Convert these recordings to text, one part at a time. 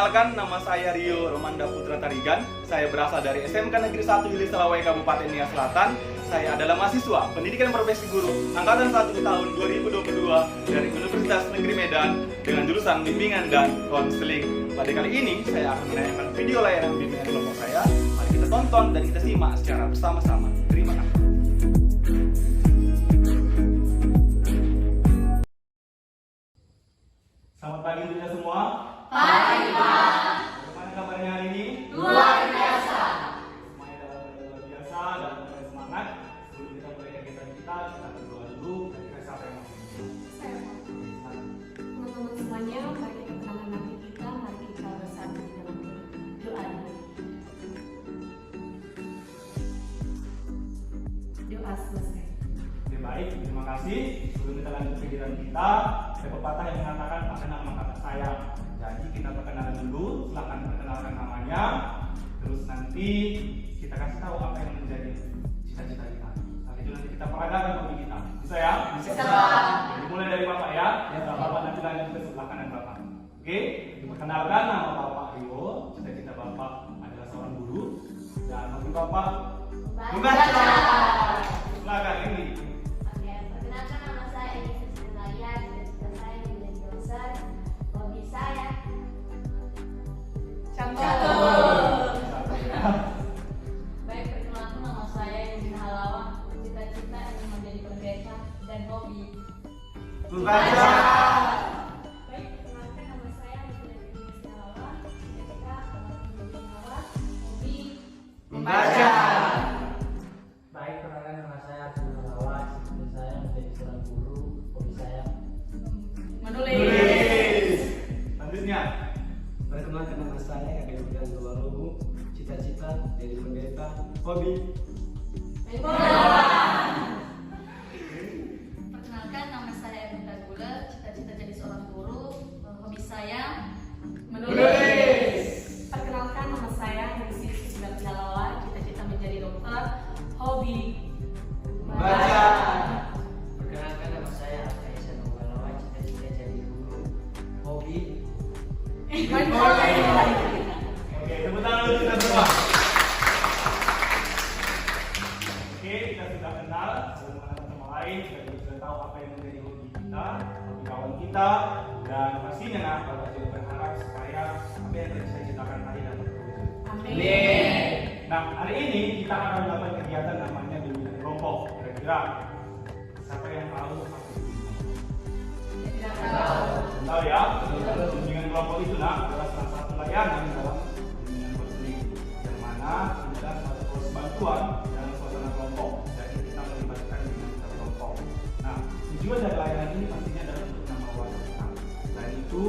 Perkenalkan, nama saya Rio Romanda Putra Tarigan. Saya berasal dari SMK Negeri 1 Ilis Selawai Kabupaten Nia Selatan. Saya adalah mahasiswa Pendidikan Profesi Guru Angkatan 1 tahun 2022 dari Universitas Negeri Medan dengan jurusan Bimbingan dan Konseling. Pada kali ini saya akan menayangkan video layanan bimbingan kelompok saya. Mari kita tonton dan kita simak secara bersama-sama. Terima kasih. Selamat pagi untuk semua. Pagi, Pak. Bagaimana kabarnya hari ini? Luar biasa. Semuanya dalam keadaan luar biasa dan mulai semangat. Sebelum kita mulai kegiatan kita berdoa dulu. Kira-kira siapa yang mau? Saya teman-teman semuanya, mari kita tenangkan hati kita, mari kita bersatu di dalam doa dulu. Doa selesai. Oke, baik, terima kasih. Sebelum kita lanjut kegiatan kita, ada pepatah yang mengatakan tak kenal maka tak sayang. Jadi kita perkenalan dulu, silahkan perkenalkan namanya. Terus nanti kita kasih tahu apa yang menjadi cita-cita kita. Setelah itu nanti kita peragakan hobi kita. Bisa ya? Bisa. Jadi mulai dari Bapak ya. Bapak nanti lanjut ke sebelah kanan Bapak. Oke? Perkenalkan, nama Bapak Rio. Cita-cita Bapak adalah seorang guru. Dan hobi Bapak membaca. Silakan ini. Oke, perkenalkan nama saya Elisa Sinaya, cita-cita saya menjadi dosen. Hobi saya Baik, perkenalkan nama saya Yudin Halawan, cita-cita ingin menjadi pendeta dan hobi Membaca. Baik, perkenalkan nama saya Yudin Halawan, cita-cita menjadi perawat. Hobi Membaca. Baik, perkenalkan nama saya Abdul Halawan, cita-cita saya menjadi seorang guru, hobi saya Tulis. Selanjutnya. Perkenalkan nama saya Eka Yudian Tuwarubu, cita-cita jadi pendeta, hobi Perkenalkan nama saya Erinda Gula, cita-cita jadi seorang guru, hobi saya Menulis. Perkenalkan nama saya Rizky Susmati Halawan, cita-cita menjadi dokter, hobi Membaca. Perkenalkan nama saya Aisyah Nurhalawan, cita-cita jadi guru, hobi Oke, tepuk tangan dulu kita semua. Oke, kita sudah kenal satu sama lain, kita juga sudah tahu apa yang menjadi hobi kita, hobi kawan kita, dan pastinya nah, Bapak juga berharap supaya apa yang tadi saya ceritakan tadi dapat terwujud. Amin. Nah, hari ini kita akan melakukan kegiatan namanya bimbingan kelompok. Kira-kira siapa yang tahu apa itu bimbingan kelompok? Tidak tahu. Tahu ya? Bimbingan kelompok itu nah adalah salah satu layanan dalam bimbingan konseling yang mana adalah suatu proses bantuan dalam suasana kelompok. Jadi kita melibatkan bimbingan kelompok. Nah, tujuan dari layanan ini pastinya adalah untuk menambah wawasan kita. Selain itu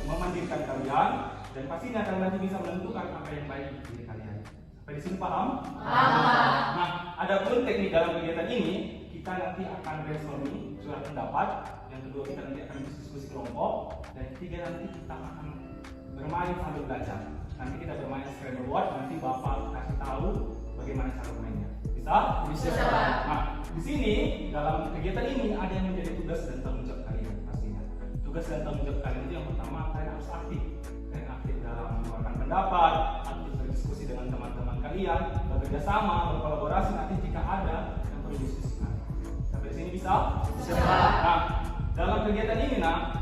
memandirkan kalian dan pastinya kalian nanti bisa menentukan apa yang baik di diri kalian. Sampai di sini paham? Paham. Nah, adapun teknik dalam kegiatan ini kita nanti akan brainstorming surat pendapat. Yang kedua kita nanti akan diskusi kelompok. Dan ketiga nanti kita akan bermain sambil belajar. Nanti kita bermain scrambleboard. Nanti Bapak kasih tahu bagaimana cara bermainnya. Bisa? Bisa. Nah, di sini dalam kegiatan ini ada yang menjadi tugas dan tanggung jawab kalian pastinya. Tugas dan tanggung jawab kalian itu yang pertama kalian harus aktif. Kalian aktif dalam mengeluarkan pendapat, aktif berdiskusi dengan teman-teman kalian, bekerja sama, berkolaborasi nanti jika ada yang perlu diskusikan. Sampai di sini bisa? Bisa. Nah, dalam kegiatan ini nah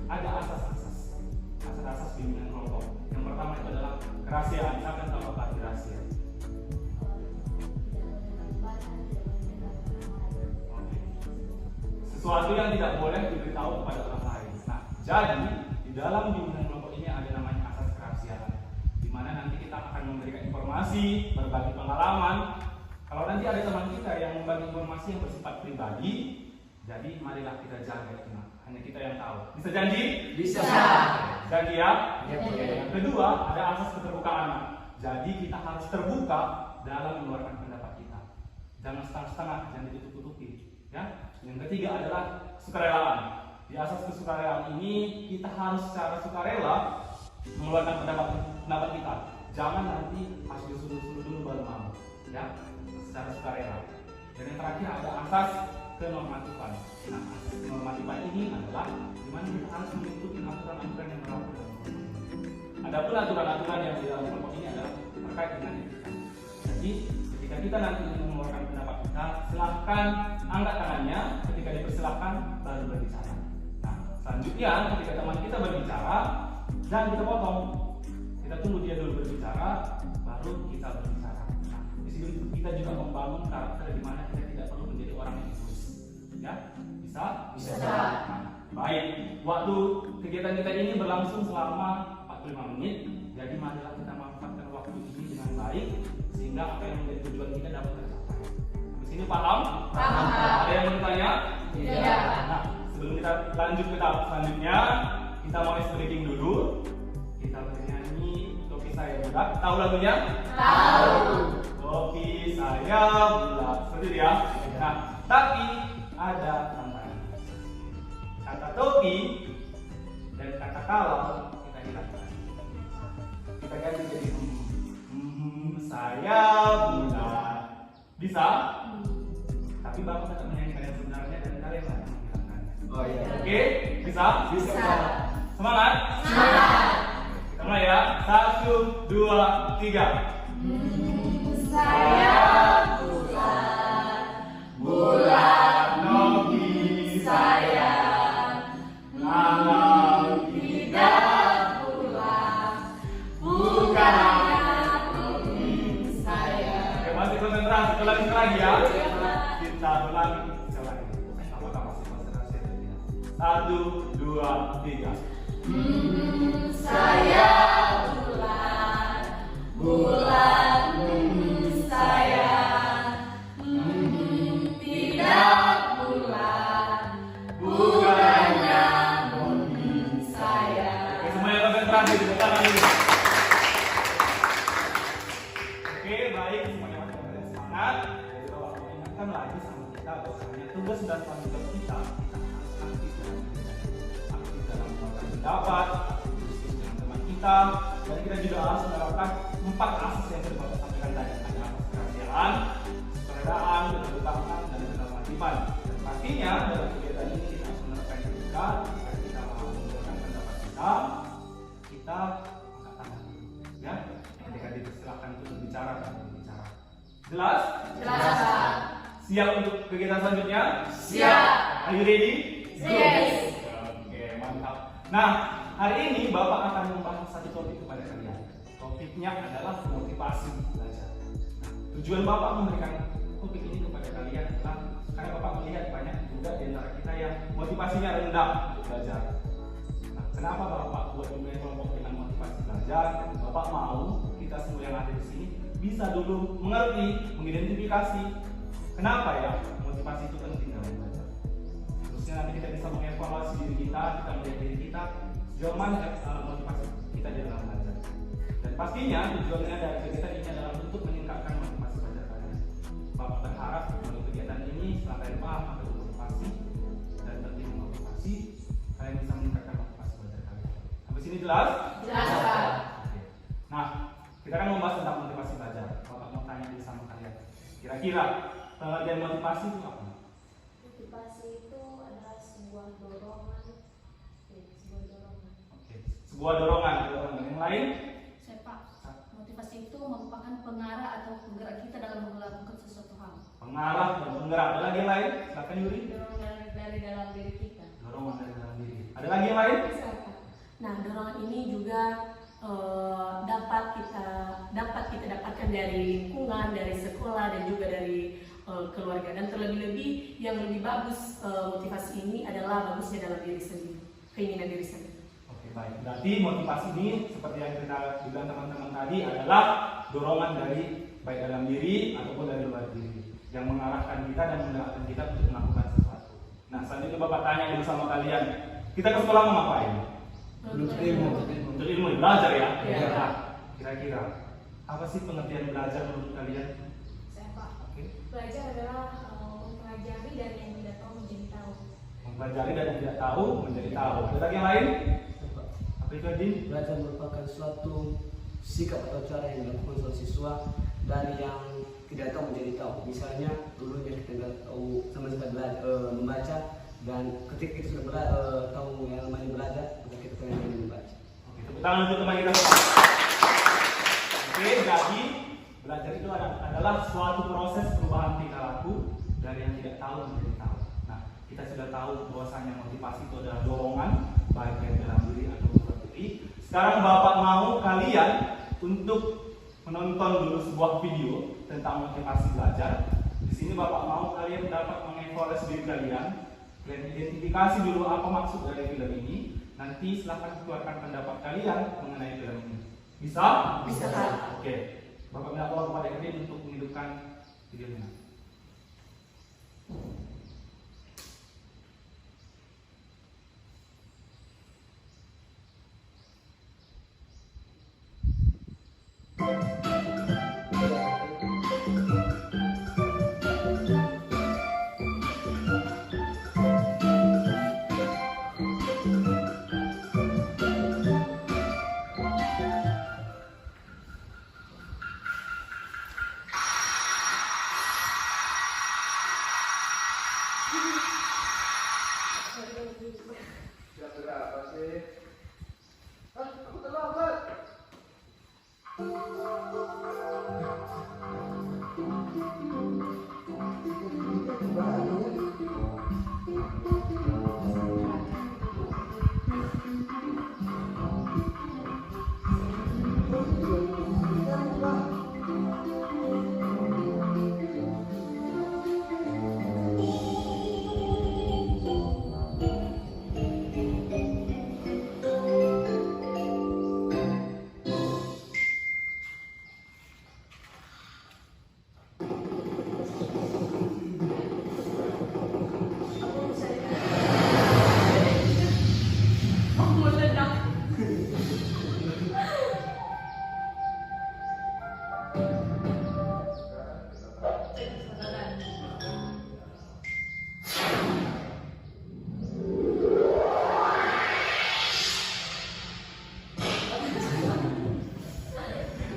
ada asas-asas bimbingan kelompok. Yang pertama itu adalah kerahasiaan. Siapa yang tahu apa arti rahasia? Sesuatu yang tidak boleh diberitahu kepada orang lain. Nah, jadi di dalam bimbingan kelompok ini ada namanya asas kerahasiaan, di mana nanti kita akan memberikan informasi, berbagi pengalaman. Kalau nanti ada teman kita yang membagi informasi yang bersifat pribadi, jadi marilah kita jaga itu. Nah, hanya kita yang tahu. Bisa janji? bisa. Janji ya? Ya, Oke. Yang kedua ada asas keterbukaan. Jadi kita harus terbuka dalam mengeluarkan pendapat kita. Jangan setengah-setengah, jangan ditutup-tutupi. Ya. Yang ketiga adalah sukarelaan. Di asas kesukarelaan ini kita harus secara sukarela mengeluarkan pendapat kita. Jangan nanti pas disuruh-suruh dulu baru mau. Ya, secara sukarela. Dan yang terakhir ada asas kenormatifan. Nah, asas kenormatifan ini adalah di mana kita harus mengikuti aturan-aturan yang berlaku dalam kelompok. ada pun aturan-aturan yang di dalam kelompok ini adalah terkait dengan etika. Jadi ketika kita nanti mengeluarkan pendapat kita, silahkan angkat tangannya. Ketika dipersilahkan baru berbicara. Nah, selanjutnya ketika teman kita berbicara, jangan kita potong. Kita tunggu dia dulu berbicara, baru kita berbicara. Nah, di sini kita juga membangun karakter di mana kita tidak perlu menjadi orang yang egois. Ya, bisa? Bisa. Nah, baik. Waktu kegiatan kita ini berlangsung selama 45 menit. Jadi marilah kita manfaatkan waktu ini dengan baik sehingga apa yang menjadi tujuan kita dapat tercapai. Di sini paham? Paham. Ada yang mau ditanya? Tidak. Nah, sebelum kita lanjut ke tahap selanjutnya, kita mau ice breaking dulu. Kita bernyanyi Topi Saya Bulat. Tahu lagunya? Tahu. Topi saya bulat. Seperti itu ya. Nah, tapi ada tantangan. Kata topi dan kata kalau kita hilangkan. Kita ganti jadi saya bulat. Bisa? Tapi Bapak tetap menyanyikan yang sebenarnya dan kalian lah yang menghilangkan. Oh iya. Oke? Bisa? Bisa. Semangat? Semangat. Kita mulai ya. 1, 2, 3. Saya bulat, Bulat topi saya, malam tidak bulat, bukannya topi saya. Oke, masih konsentrasi. Kita ulangi lagi ya. Kita ulangi. Apakah masih konsentrasi atau tidak? 1, 2, 3. Saya bulat, bulat saya, tidak bulat, bukannya topi saya. Oke, semuanya konsentrasi di depan ini. Oke, baik, semuanya masih semangat. Jadi Bapak mau ingatkan lagi sama kita bahwasanya tugas dan tanggung jawab kita harus aktif dalam mengeluarkan pendapat, diskusi dengan teman kita, dan kita juga harus menerapkan 4 asas yang sudah Bapak sampaikan tadi. Ada asas kerahasiaan, kesuradaan, keterbukaan, dan ketertiban. Dan pastinya dalam kegiatan ini kita harus menerapkan etika. Ketika kita mengeluarkan pendapat kita angkat tangan, ya. Ketika dipersilakan untuk berbicara, berbicara. Jelas? Jelas. Siap untuk kegiatan selanjutnya? Siap. Are you ready? Yes. Oke, mantap. Nah, hari ini Bapak akan membahas satu topik kepada kalian. Topiknya adalah motivasi belajar. Nah, tujuan Bapak memberikan topik ini kepada kalian adalah karena Bapak melihat banyak juga di antara kita yang motivasinya rendah untuk belajar. Nah, kenapa Bapak buat kelompok dengan motivasi belajar? Bapak mau kita semua yang ada di sini bisa dulu mengerti, mengidentifikasi kenapa ya motivasi itu penting dalam belajar. Terusnya nanti kita bisa mengevaluasi diri kita melihat diri kita sejauh mana motivasi kita di dalam belajar. Dan pastinya tujuannya dari kegiatan ini adalah untuk meningkatkan motivasi belajar kalian. Bapak berharap melalui kegiatan ini setelah kalian paham akan motivasi dan penting motivasi, kalian bisa meningkatkan motivasi belajar kalian. Sampai sini jelas? Jelas, Pak. Oke. Nah, kita kan membahas tentang motivasi belajar. Bapak mau tanya dulu sama kalian. Kira-kira pengertian motivasi itu apa? Motivasi itu adalah sebuah dorongan. Sebuah dorongan. Oke. Sebuah dorongan. Yang lain? Saya Pak, motivasi itu merupakan pengarah atau penggerak kita dalam melakukan sesuatu hal. Pengarah dan penggerak. Ada lagi yang lain? Silakan Yuri. Dorongan dari dalam diri kita. Dorongan dari dalam diri. Ada lagi yang lain? Nah, dorongan ini juga dapat kita dapatkan dari lingkungan, dari sekolah, dan juga dari keluarga. Dan terlebih-lebih yang lebih bagus motivasi ini adalah bagusnya dalam diri sendiri, keinginan diri sendiri. Oke, baik. Berarti motivasi ini seperti yang kita bilang teman-teman tadi adalah dorongan dari baik dalam diri ataupun dari luar diri yang mengarahkan kita dan menggerakkan kita untuk melakukan sesuatu. Nah, selanjutnya Bapak tanya dulu sama kalian, kita ke sekolah mau ngapain? Menuntut ilmu. Untuk ilmu, belajar ya? Iya. Nah, kira-kira apa sih pengertian belajar menurut kalian? Saya Pak. Oke. Belajar adalah mempelajari dari yang tidak tahu menjadi tahu. Mempelajari dan yang tidak tahu menjadi tahu. Ada lagi yang lain? Apa itu, Adin? Belajar merupakan suatu sikap atau cara yang dilakukan oleh siswa dari yang tidak tahu menjadi tahu. Misalnya dulunya kita tidak tahu sama sekali belajar membaca, dan ketika kita sudah tahu yang namanya belajar, maka kita pengen membaca. Oke, tepuk tangan untuk teman kita. Oke, jadi belajar itu adalah suatu proses perubahan tingkah laku dari yang tidak tahu menjadi tahu. Nah, kita sudah tahu bahwasanya motivasi itu adalah dorongan baik dari dalam diri atau luar diri. Sekarang Bapak mau kalian untuk menonton dulu sebuah video tentang motivasi belajar. Di sini Bapak mau kalian dapat mengevaluasi diri kalian, identifikasi dulu apa maksud dari film ini. Nanti silahkan keluarkan pendapat kalian mengenai film ini. Bisa? Bisa, Kak. Oke. Bapak minta tolong kepada kalian untuk menghidupkan videonya. Jam berapa sih? Hah? Aku terlambat.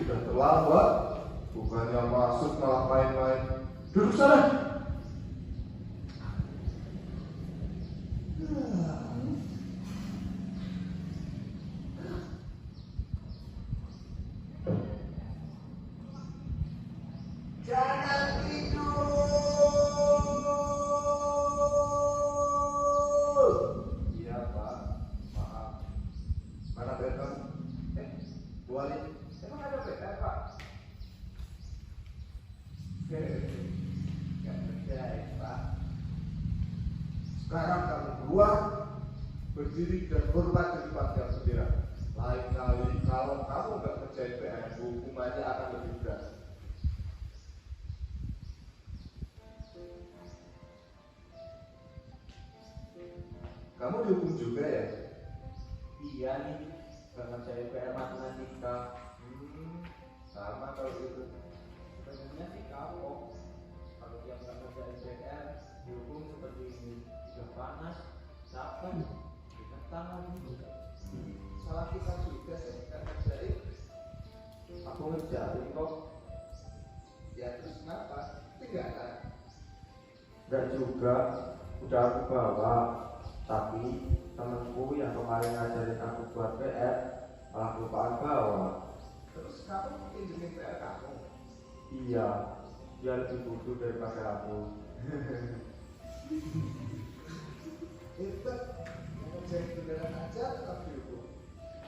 Sudah terlambat. Bukannya masuk malah main-main. Duduk sana. Jangan tidur. Iya Pak, maaf. Mana bed kamu? Bualin. Emang ada bed Pak? Gak percaya Pak. Sekarang kamu keluar, berdiri dan hormat di depan jam 9. Lain kali kalau kamu gak percaya PR, hukumannya akan lebih berat. Kamu dihukum juga ya? Iya nih, karena saya PR matematika. Sama kalau gitu. Sebenarnya sih kapok. Kalau yang nggak ngerjain PR, dihukum seperti ini. Sudah panas, capek, dekat tangan. Salah kita juga sih, kan ngerjain. Aku ngerjain kok. Ya terus kenapa? Tinggalan. Enggak juga, udah aku bawa. Tapi temanku yang kemarin ngajarin aku buat PR malah lupaan bawa. Terus kamu pinjemin PR kamu. Iya, dia lebih butuh daripada aku. Hebat, ngerjain beneran aja tetap dihukum.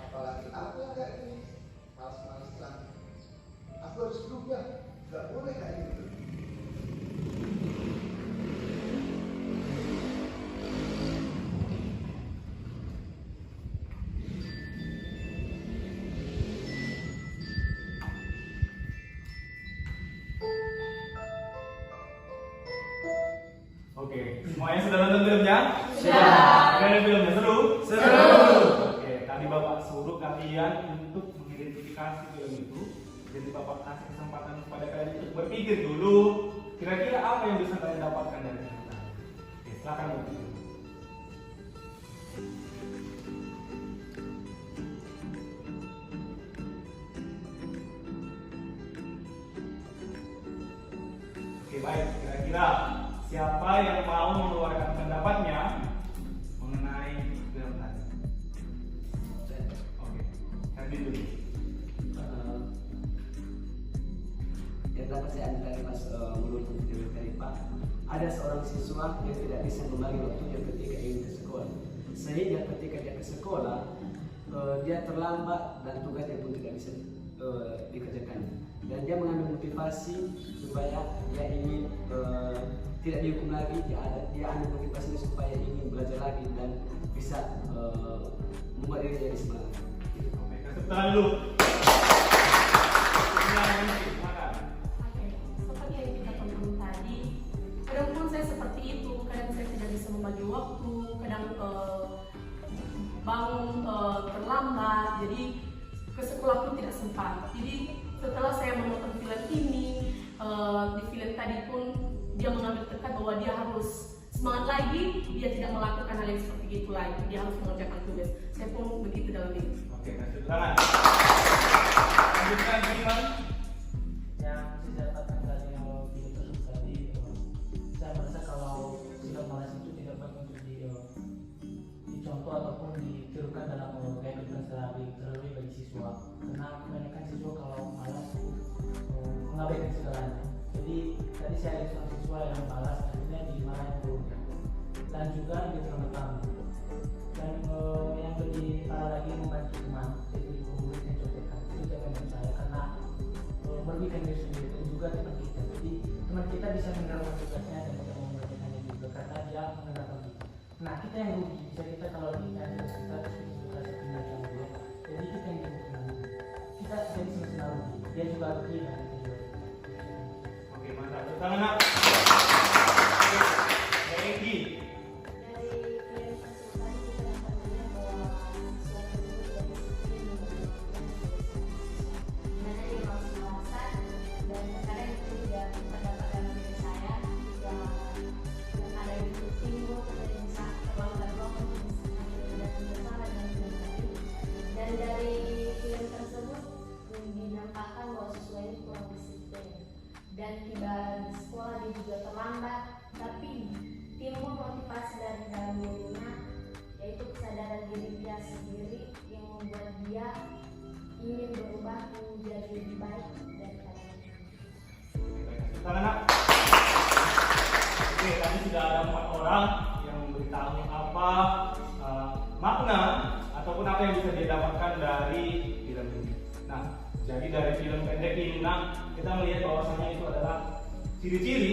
Apalagi aku yang kayak gini, males-malesan. Aku harus berubah, nggak boleh kayak gitu. Oke, semuanya sudah nonton filmnya? Sudah. Gimana filmnya? Seru? Seru. Oke, tadi Bapak suruh kalian untuk mengidentifikasi film itu. Jadi Bapak kasih kesempatan kepada kalian untuk berpikir dulu. Kira-kira apa yang bisa kalian dapatkan dari film tadi? Oke, silakan berpikir. Oke, baik. Kira-kira siapa yang mau mengeluarkan pendapatnya mengenai film tadi? Oke. Edwin dulu. Yang dapat saya ambil dari Mas menurut teori tadi Pak, ada seorang siswa yang tidak bisa membagi waktunya ketika ingin ke sekolah, sehingga ketika dia ke sekolah dia terlambat dan tugasnya pun tidak bisa dikerjakan, dan dia mengambil motivasi supaya dia ingin tidak dihukum lagi. Dia ambil motivasi supaya ingin belajar lagi dan bisa membuat diri jadi semangat. Oke, kasih tangan dulu. Silakan. Oke, seperti yang kita tonton tadi, kadang pun saya seperti itu, kadang saya tidak bisa membagi waktu, kadang bangun terlambat, jadi ke sekolah pun tidak sempat. Jadi setelah saya menonton film ini, di film tadi pun dia mengambil tekad bahwa dia harus semangat lagi, dia tidak melakukan hal yang seperti itu lagi, dia harus mengerjakan tugas. Saya pun begitu dalam diri. Oke, kasih tangan. Lanjutkan gimana? Yang saya dapatkan dari video tersebut tadi, saya merasa kalau sikap malas itu tidak baik untuk dicontoh ataupun ditirukan dalam gaya kehidupan sehari-hari, terlebih bagi siswa, karena kebanyakan siswa kalau malas mengabaikan segalanya. Jadi tadi saya lihat seorang siswa yang malas akhirnya dimarahin gurunya dan juga diterlepas. Dan yang lebih parah lagi membantu teman, jadi murid yang contekan itu jangan percaya karena merugikan diri sendiri dan juga teman kita. Jadi teman kita bisa mengerjakan tugasnya dan tidak mau mengerjakannya juga karena dia mengerjakan kita. Nah kita yang rugi, bisa kita kalau ditanya kita sudah sepindah yang dia, jadi kita yang rugi. Kita jadi sama-sama rugi, dia juga rugi dan kita juga rugi. Oke, mantap. Tangan nak. Egi. Dari film tersebut tadi kita dapat melihat bahwa siswa tersebut tidak disiplin dimana dia malas-malasan, dan terkadang itu juga terdapat dalam diri saya yang ada itu timbul dari misal terlalu dan bersama dengan film tadi. Dan dari film tersebut dinampakkan bahwa siswa ini kurang disiplin dan tiba di sekolah dia juga terlambat, tapi timbul motivasi dari dalam dirinya, yaitu kesadaran diri dia sendiri yang membuat dia ingin berubah menjadi lebih baik daripada ini. Tangan nak. Oke, tadi sudah ada 4 orang yang memberitahu apa makna ataupun apa yang bisa didapatkan dari film ini. Nah, jadi dari film pendek ini, kita melihat bahwasanya itu adalah ciri-ciri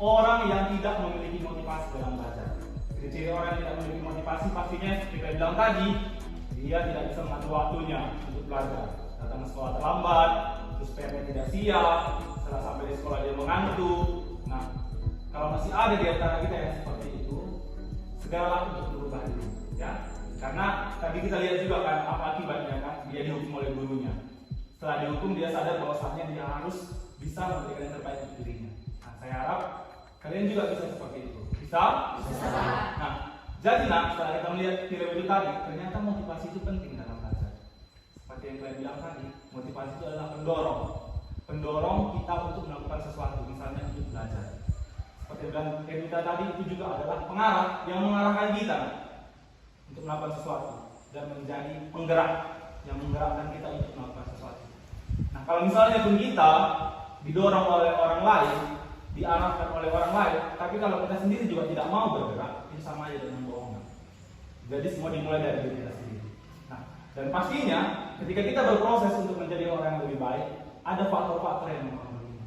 orang yang tidak memiliki motivasi dalam belajar. Ciri-ciri orang yang tidak memiliki motivasi pastinya seperti kita bilang tadi, dia tidak bisa mengatur waktunya untuk belajar. Datang ke sekolah terlambat, terus PR-nya tidak siap, setelah sampai di sekolah dia mengantuk. Nah, kalau masih ada di antara kita yang seperti itu, segeralah untuk berubah dulu, ya. Karena tadi kita lihat juga kan apa akibatnya kan, dia dihukum oleh gurunya. Setelah dihukum dia sadar bahwasanya dia harus bisa memberikan yang terbaik untuk dirinya. Nah, saya harap kalian juga bisa seperti itu. Bisa? Bisa. Nah, jadi setelah kita melihat film itu tadi, ternyata motivasi itu penting dalam belajar. Seperti yang kalian bilang tadi, motivasi itu adalah pendorong kita untuk melakukan sesuatu, misalnya untuk belajar. Seperti yang bilang kita tadi, itu juga adalah pengarah yang mengarahkan kita untuk melakukan sesuatu dan menjadi penggerak yang menggerakkan kita untuk melakukan sesuatu. Nah, kalau misalnya pun kita didorong oleh orang lain, diarahkan oleh orang lain, tapi kalau kita sendiri juga tidak mau bergerak, itu sama aja dengan bohongan. Jadi semua dimulai dari diri kita sendiri. Nah, dan pastinya ketika kita berproses untuk menjadi orang yang lebih baik, ada faktor-faktor yang mempengaruhi.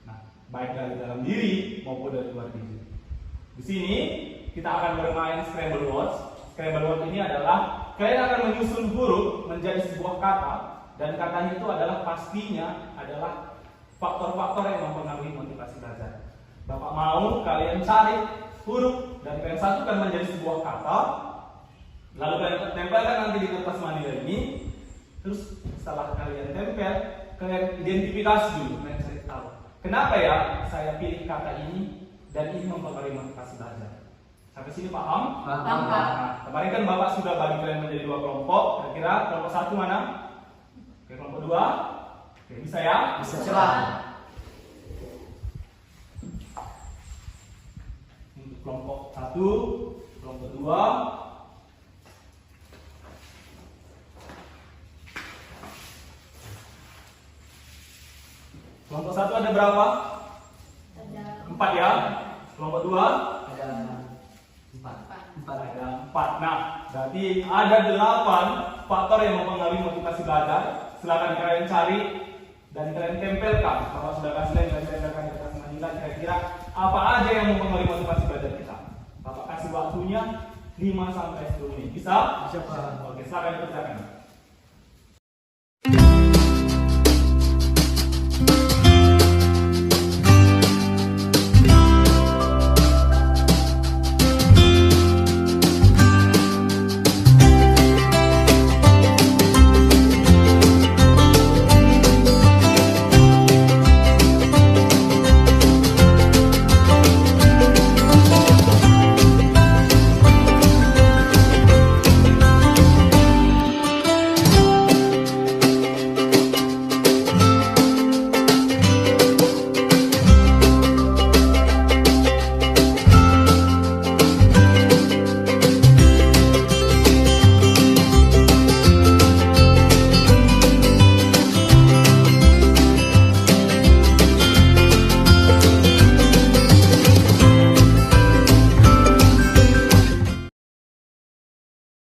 Nah, baik dari dalam diri maupun dari luar diri. Di sini kita akan bermain scramble words. Scramble word ini adalah kalian akan menyusun huruf menjadi sebuah kata, dan katanya itu adalah pastinya adalah faktor-faktor yang mempengaruhi motivasi belajar. Bapak mau kalian cari huruf dan kalian satukan menjadi sebuah kata, lalu kalian tempelkan nanti di kertas manila ini. Terus setelah kalian tempel, kalian identifikasi dulu, kalian cari tahu kenapa ya saya pilih kata ini dan ini mempengaruhi motivasi belajar. Sampai sini paham? Paham. Nah, kemarin kan Bapak sudah bagi kalian menjadi 2 kelompok. Kira-kira kelompok 1 mana? Oke, kelompok 2. Oke, bisa ya? Bisa. Coba. Untuk kelompok 1, kelompok 2. Kelompok 1 ada berapa? Ada 4 ya. Kelompok 2 Ada 4. ada 4. Nah, berarti ada 8 faktor yang mempengaruhi motivasi belajar. Silakan kalian cari dan kalian tempelkan. Kalau sudah kasih lihat, kalian tempelkan di atas manila kira-kira apa aja yang mempengaruhi motivasi belajar kita. Bapak kasih waktunya 5 sampai 10 menit. Bisa? Bisa, Pak. Oke, silakan dikerjakan.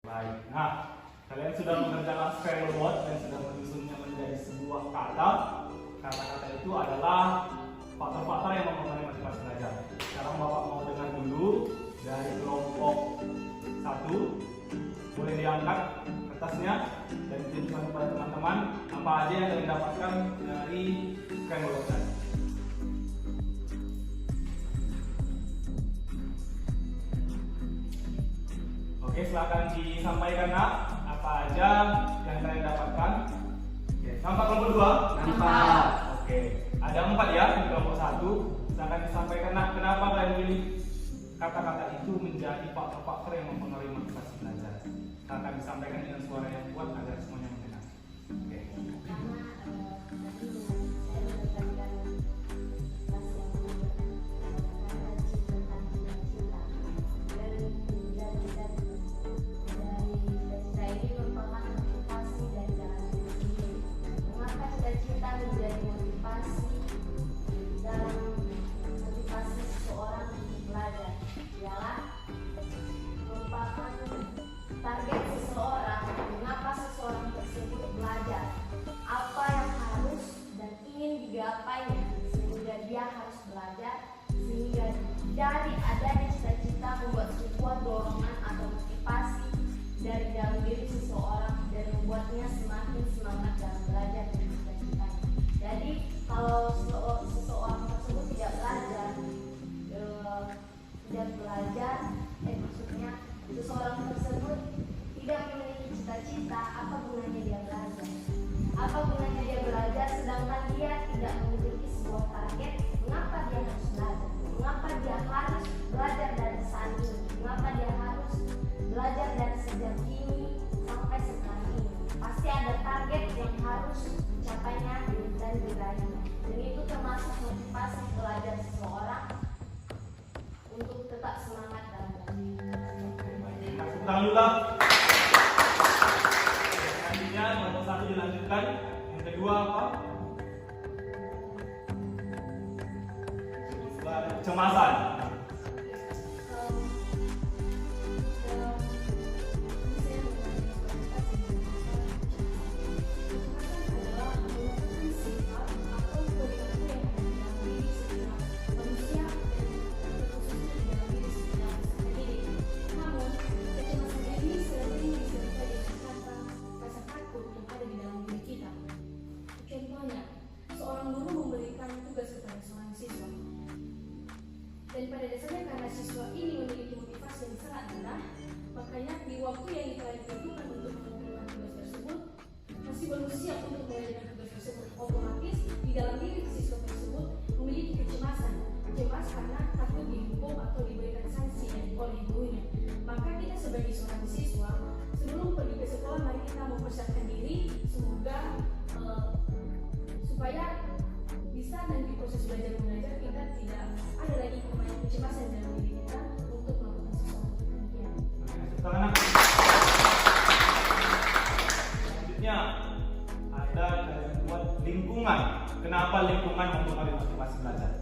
Baik, nah kalian sudah mengerjakan scramble word dan sudah menyusunnya menjadi sebuah kata. Kata-kata itu adalah faktor-faktor yang mempengaruhi motivasi belajar. Sekarang Bapak mau dengar dulu dari kelompok 1. Boleh diangkat kertasnya dan ditunjukkan kepada teman-teman apa aja yang kalian dapatkan dari scramble word tadi. Oke, silakan disampaikan nak apa aja yang kalian dapatkan. Oke, nampak kelompok 2? Nampak. Oke, ada 4 ya di kelompok 1. Silakan disampaikan nak kenapa kalian pilih kata-kata itu menjadi faktor-faktor yang mempengaruhi motivasi belajar. Silakan disampaikan dengan suara yang kuat agar semuanya mendengar. Oke. pertama tadi saya mendapatkan kelas yang menggunakan tentang cita-cita dan cita-cita ini merupakan motivasi dan jalan hidup sendiri. Mengapa cita-cita menjadi motivasi dalam motivasi seseorang untuk belajar? Ialah merupakan target seseorang. Mengapa seseorang tersebut belajar? Apa yang harus dan ingin digapainya sehingga dia harus belajar, sehingga dari adanya cita-cita membuat sebuah dorongan atau motivasi dari dalam diri seseorang dan membuatnya semakin semangat dalam belajar dan cita-citanya. Jadi kalau seseorang tersebut tidak belajar, maksudnya seseorang tersebut tidak memiliki cita-cita, apa gunanya dia belajar? Apa gunanya dia belajar sedangkan dia tidak memiliki sebuah target? Mengapa dia harus belajar? Mengapa dia harus belajar dari saat ini? Mengapa dia harus belajar dari sejak ini sampai sekarang ini? Pasti ada target yang harus dicapainya dan diraihnya. Dan itu termasuk motivasi belajar seseorang untuk tetap semangat dalam belajar. Kasih tangan dulu lah. Selanjutnya kelompok 1 dilanjutkan. Yang kedua apa? Kecemasan. Seorang guru memberikan tugas kepada seorang siswa, dan pada dasarnya karena siswa ini memiliki motivasi yang sangat rendah, makanya di waktu yang telah ditentukan untuk mengumpulkan tugas tersebut masih belum siap untuk mengerjakan tugas tersebut. Otomatis di dalam diri siswa tersebut memiliki kecemasan, cemas karena takut dihukum atau diberikan sanksi oleh gurunya. Maka kita sebagai seorang siswa sebelum pergi ke sekolah, mari kita mempersiapkan diri semoga supaya bisa nanti proses belajar mengajar kita tidak ada lagi kecemasan dalam diri kita untuk melakukan sesuatu. Demikian. Selanjutnya ada kalian buat lingkungan. kenapa lingkungan mempengaruhi motivasi belajar?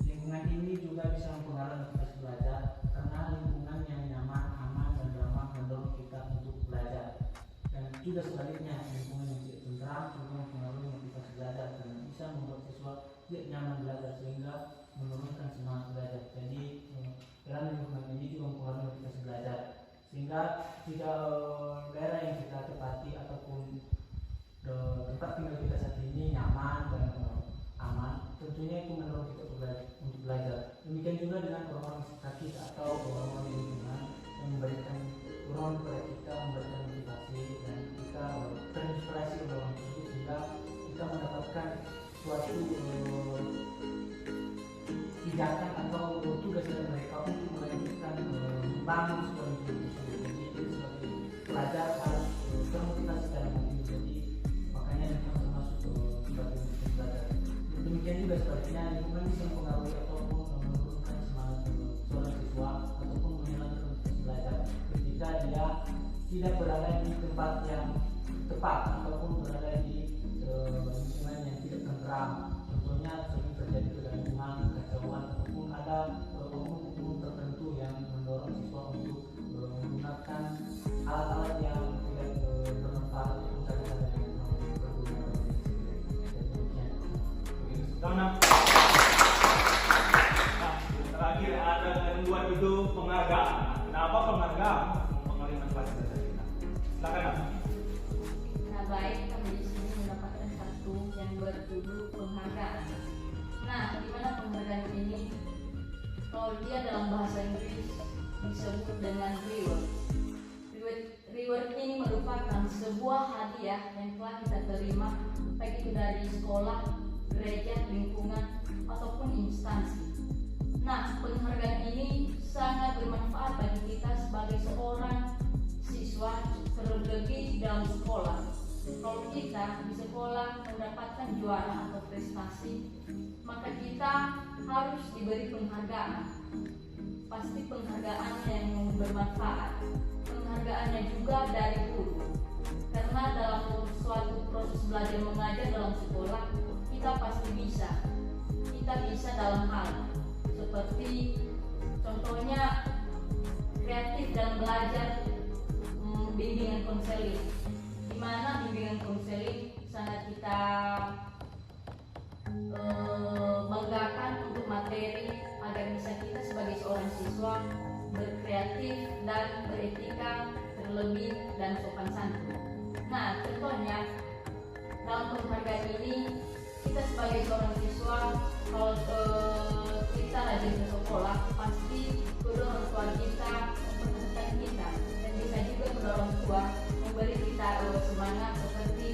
Lingkungan ini juga bisa mempengaruhi motivasi belajar karena lingkungan yang nyaman, aman, dan ramah mendorong kita untuk belajar. Dan juga sebaliknya, lingkungan yang tidak tentram juga mempengaruhi motivasi belajar dan bisa membuat siswa tidak nyaman belajar sehingga menurunkan semangat belajar. Jadi dalam lingkungan ini juga mempengaruhi motivasi belajar. Sehingga jika daerah yang kita tepati ataupun tempat tinggal kita saat ini nyaman dan aman, tentunya itu mendorong kita untuk belajar. Demikian juga dengan orang-orang sekitar kita atau orang-orang di lingkungan yang memberikan ruang kepada kita, memberikan motivasi dan kita terinspirasi oleh orang tersebut sehingga kita mendapatkan suatu pijakan atau tugas dari mereka untuk melanjutkan membangun sebuah lingkungan tersebut. Jadi itu sebagai pelajar harus termotivasi dalam hal ini. Jadi makanya lingkungan termasuk sebagai motivasi belajar. Demikian juga sebaliknya, lingkungan bisa mempengaruhi ataupun menurunkan semangat seorang siswa ataupun menghilangkan motivasi belajar ketika dia tidak berada di tempat yang tepat ataupun berada di lingkungan yang tidak tentram. Contohnya sering terjadi kegaduhan, kekacauan ataupun ada umum-umum tertentu yang mendorong siswa untuk menggunakan alat-alat yang tidak bermanfaat untuk cara-cara yang berguna. Nah, terakhir ada kedua itu penghargaan. Kenapa penghargaan mempengaruhi motivasi belajar kita? Silakan Nak. Nah, baik, kami di sini mendapatkan satu yang berjudul penghargaan. Nah, di mana penghargaan ini? Kalau dia dalam bahasa Inggris disebut dengan reward. Reward ini merupakan sebuah hadiah yang telah kita terima baik itu dari sekolah, gereja, lingkungan, ataupun instansi. Nah, penghargaan ini sangat bermanfaat bagi kita sebagai seorang siswa, terlebih dalam sekolah. Kalau kita di sekolah mendapatkan juara atau prestasi, maka kita harus diberi penghargaan. Pasti penghargaan yang bermanfaat. Penghargaannya juga dari guru. Karena dalam suatu proses belajar mengajar dalam sekolah, kita pasti bisa. Kita bisa dalam hal seperti contohnya kreatif dalam belajar, bimbingan konseling, di mana bimbingan konseling sangat kita banggakan untuk materi agar bisa kita sebagai seorang siswa berkreatif dan beretika terlebih dan sopan santun. Nah, contohnya dalam penghargaan ini kita sebagai seorang siswa, kalau kita rajin ke sekolah, pasti kedua orang tua kita memperhatikan kita dan bisa juga kedua orang tua memberi kita semangat seperti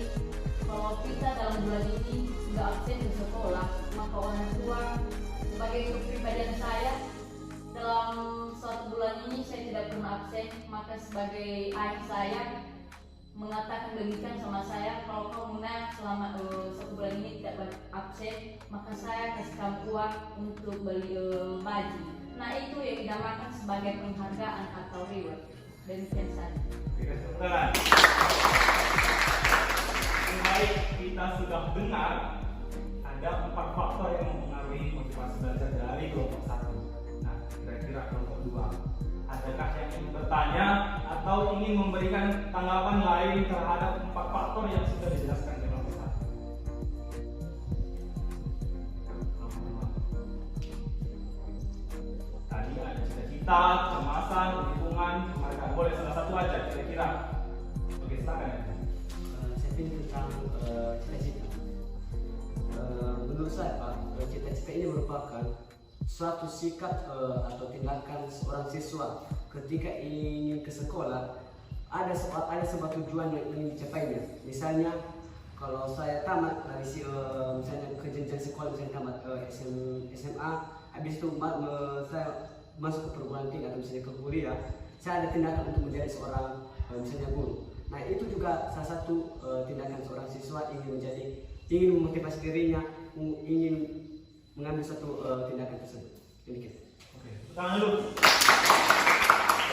kalau kita dalam bulan ini nggak absen di sekolah, maka orang tua sebagai kepribadian saya dalam suatu bulan ini saya tidak pernah absen, maka sebagai ayah saya mengatakan demikian sama saya, kalau kamu nak selama satu bulan ini tidak absen, maka saya kasih kamu uang untuk beli baju. Nah, itu yang dinamakan sebagai penghargaan atau reward. Demikian saja. Baik, kita sudah dengar ada 4 faktor yang mempengaruhi motivasi belajar dari kelompok 1. Nah, kira-kira kelompok 2. Adakah yang ingin bertanya atau ingin memberikan tanggapan lain terhadap 4 faktor yang sudah dijelaskan di kelompok 1? Tadi ada cita-cita, kecemasan, lingkungan, penghargaan. Boleh salah satu aja kira-kira. Oke, silakan ya. Saya pilih tentang cita-cita. Menurut saya Pak, cita-cita ini merupakan suatu sikap atau tindakan seorang siswa ketika ingin ke sekolah, ada sebuah tujuan yang ingin dicapainya. Misalnya kalau saya tamat dari misalnya ke jenjang sekolah, misalnya tamat SMA, habis itu saya masuk ke perguruan tinggi atau misalnya ke kuliah, saya ada tindakan untuk menjadi seorang misalnya guru. Nah, itu juga salah satu tindakan seorang siswa ingin memotivasi dirinya, ingin mengambil satu tindakan tersebut. Demikian. Oke, tangan dulu.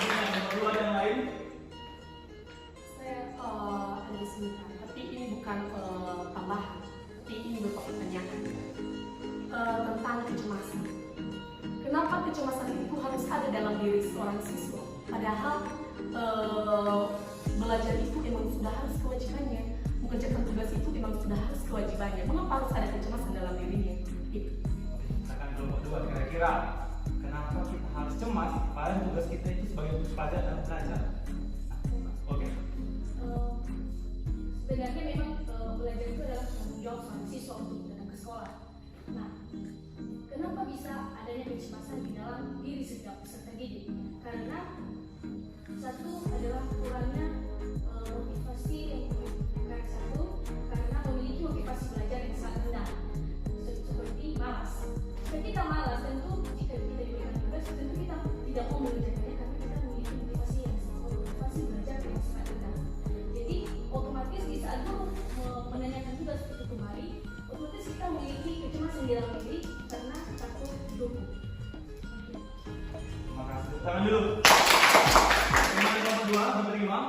Ini yang kedua yang lain. seorang siswa. Padahal belajar itu emang sudah harus kewajibannya, mengerjakan tugas itu emang sudah harus kewajibannya. Mengapa harus ada kecemasan dalam dirinya? Itu. Misalkan kelompok 2, kira-kira kenapa kita harus cemas padahal tugas kita itu sebagai pelajar dan belajar? Oke. Sebenarnya memang belajar itu adalah tanggung jawab seorang siswa untuk datang ke sekolah. Nah, kenapa bisa adanya kecemasan di dalam diri setiap peserta didik? Karena satu adalah kurangnya motivasi yang karena memiliki motivasi belajar yang sangat rendah, seperti malas. Ketika malas, tentu jika kita diberikan tugas, tentu kita tidak mau mengerjakannya karena kita memiliki motivasi belajar yang sangat rendah. Jadi otomatis di saat menanyakan tugas itu kembali, otomatis kita memiliki kecemasan di dalam diri karena takut didukung. Terima kasih. Tangan dulu. Dari kelompok 2 menerima.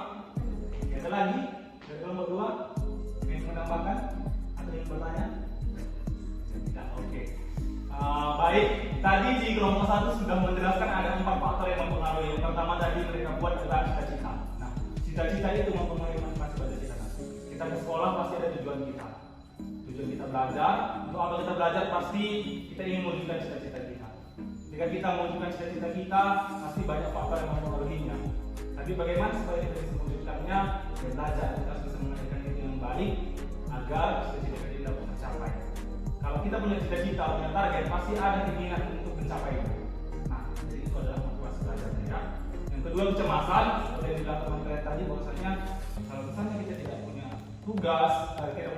Ada lagi dari kelompok 2 yang menambahkan atau yang bertanya? Tidak. Oke. Baik. Tadi di kelompok 1 sudah menjelaskan ada 4 faktor yang mempengaruhi. Yang pertama tadi mereka buat adalah cita-cita. Nah, cita-cita itu mempengaruhi motivasi belajar kita. Kita ke sekolah pasti ada tujuan kita. Tujuan kita belajar. Untuk apa kita belajar? Pasti kita ingin mewujudkan cita-cita kita. Jika kita mewujudkan cita-cita kita, pasti banyak faktor yang mempengaruhinya. Tapi bagaimana supaya kita bisa mewujudkannya? Ya belajar. Kita harus bisa mengajarkan diri dengan baik agar cita-cita kita dapat tercapai. Kalau kita punya cita-cita, punya target, pasti ada keinginan untuk mencapainya. Nah, jadi itu adalah motivasi belajarnya ya. Yang kedua, kecemasan. Seperti yang dilakukan kalian tadi, bahwasanya kalau misalnya kita tidak punya tugas, kita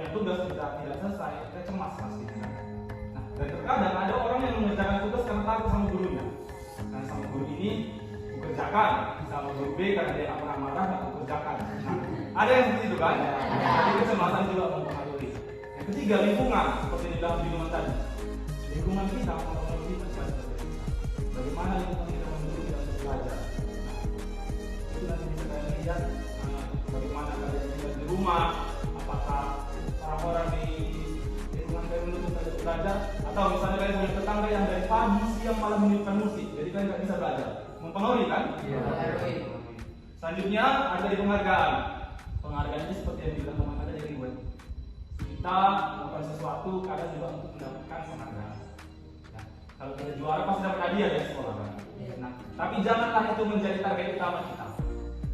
tidak selesai, kita cemas pasti. Nah, dan terkadang ada orang yang mengerjakan tugas karena takut sama gurunya. Karena sama guru ini kerjakan, sama guru B karena dia nggak pernah marah nggak kerjakan. Nah, ada yang seperti itu kan? Jadi kecemasan juga mempengaruhi. Yang ketiga, lingkungan. Seperti di dalam lingkungan tadi, lingkungan kita mempengaruhi motivasi belajar kita. Bagaimana lingkungan kita mendukung kita untuk belajar? Nah, itu nanti bisa kalian lihat bagaimana kalian tinggal di rumah. Apakah orang-orang di lingkungan kalian mendukung kalian untuk belajar? Atau misalnya kalian punya tetangga yang dari pagi siang malam menyiapkan musik, jadi kalian nggak bisa belajar. Mempengaruhi kan? Iya. Selanjutnya ada di penghargaan. Penghargaan itu seperti yang dibilang teman ada jadi reward. Kita melakukan sesuatu kadang juga untuk mendapatkan penghargaan. Nah, kalau kita juara pasti dapat hadiah dari sekolah kan? Nah, tapi janganlah itu menjadi target utama kita.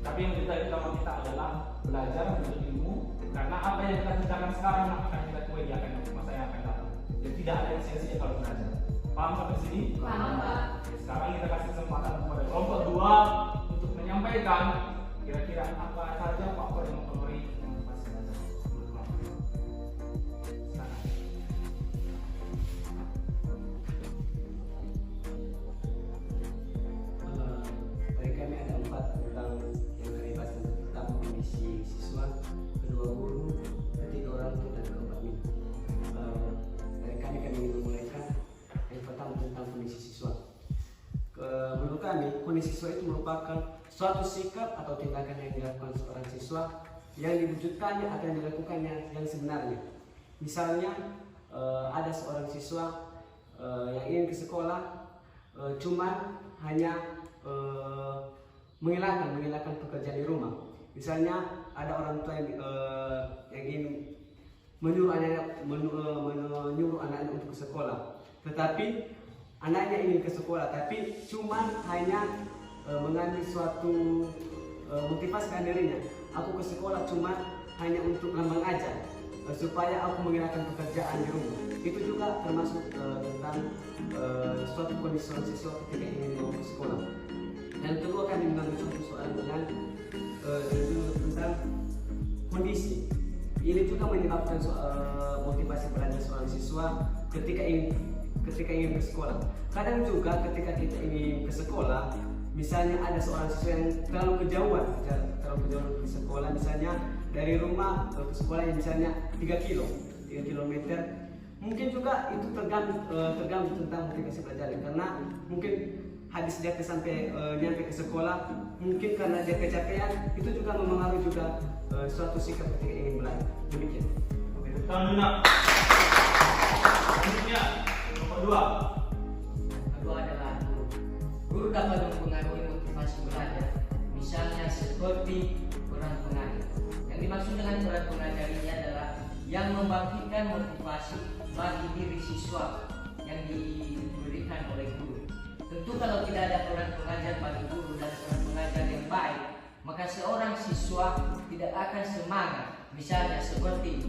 Tapi yang menjadi target utama kita adalah belajar untuk ilmu. Karena apa yang kita kerjakan sekarang akan kita tuai di masa yang akan datang. Jadi tidak ada yang sia-sia kalau belajar. Paham sampai sini? Paham, Pak. Sekarang kita kasih kesempatan kepada kelompok 2 untuk menyampaikan kira-kira apa saja faktor yang mempengaruhi motivasi belajar. Bagi kami ada 4 tentang yang kami bahas tentang pertama kondisi siswa, kedua guru, ketiga orang tua dan keempat ini. Dari kami ingin memulaikan yang pertama tentang kondisi siswa. Menurut kami, kondisi siswa itu merupakan suatu sikap atau tindakan yang dilakukan seorang siswa yang diwujudkannya atau yang dilakukannya yang sebenarnya. Misalnya ada seorang siswa yang ingin ke sekolah, cuma hanya menghilangkan pekerjaan di rumah. Misalnya ada orang tua yang ingin menyuruh anaknya untuk ke sekolah, tetapi anaknya ingin ke sekolah, tapi cuma hanya mengambil suatu motivasi dirinya. Aku ke sekolah cuma hanya untuk lambang aja, supaya aku menghilangkan pekerjaan di rumah. Itu juga termasuk tentang suatu kondisi seorang siswa ketika ingin mau ke sekolah. Dan kedua kami mengambil suatu soal dengan tentang kondisi. Ini juga menyebabkan motivasi belajar seorang siswa ketika ingin ke sekolah. Kadang juga ketika kita ingin ke sekolah, misalnya ada seorang siswa yang terlalu kejauhan ke sekolah, misalnya dari rumah ke sekolah yang misalnya 3 km. Mungkin juga itu terganggu tentang motivasi belajar, karena mungkin habis dia sampai nyampe ke sekolah, mungkin karena dia kecapean, itu juga mempengaruhi juga suatu sikap ketika ingin belajar. Demikian. Oke, tahun Luna. Selanjutnya, nomor 2. Kedua adalah guru. Guru dapat mempengaruhi motivasi seperti peran pengajar. Yang dimaksud dengan peran pengajar ini adalah yang membangkitkan motivasi bagi diri siswa yang diberikan oleh guru. Tentu kalau tidak ada peran pengajar bagi guru dan peran pengajar yang baik, maka seorang siswa tidak akan semangat. Misalnya seperti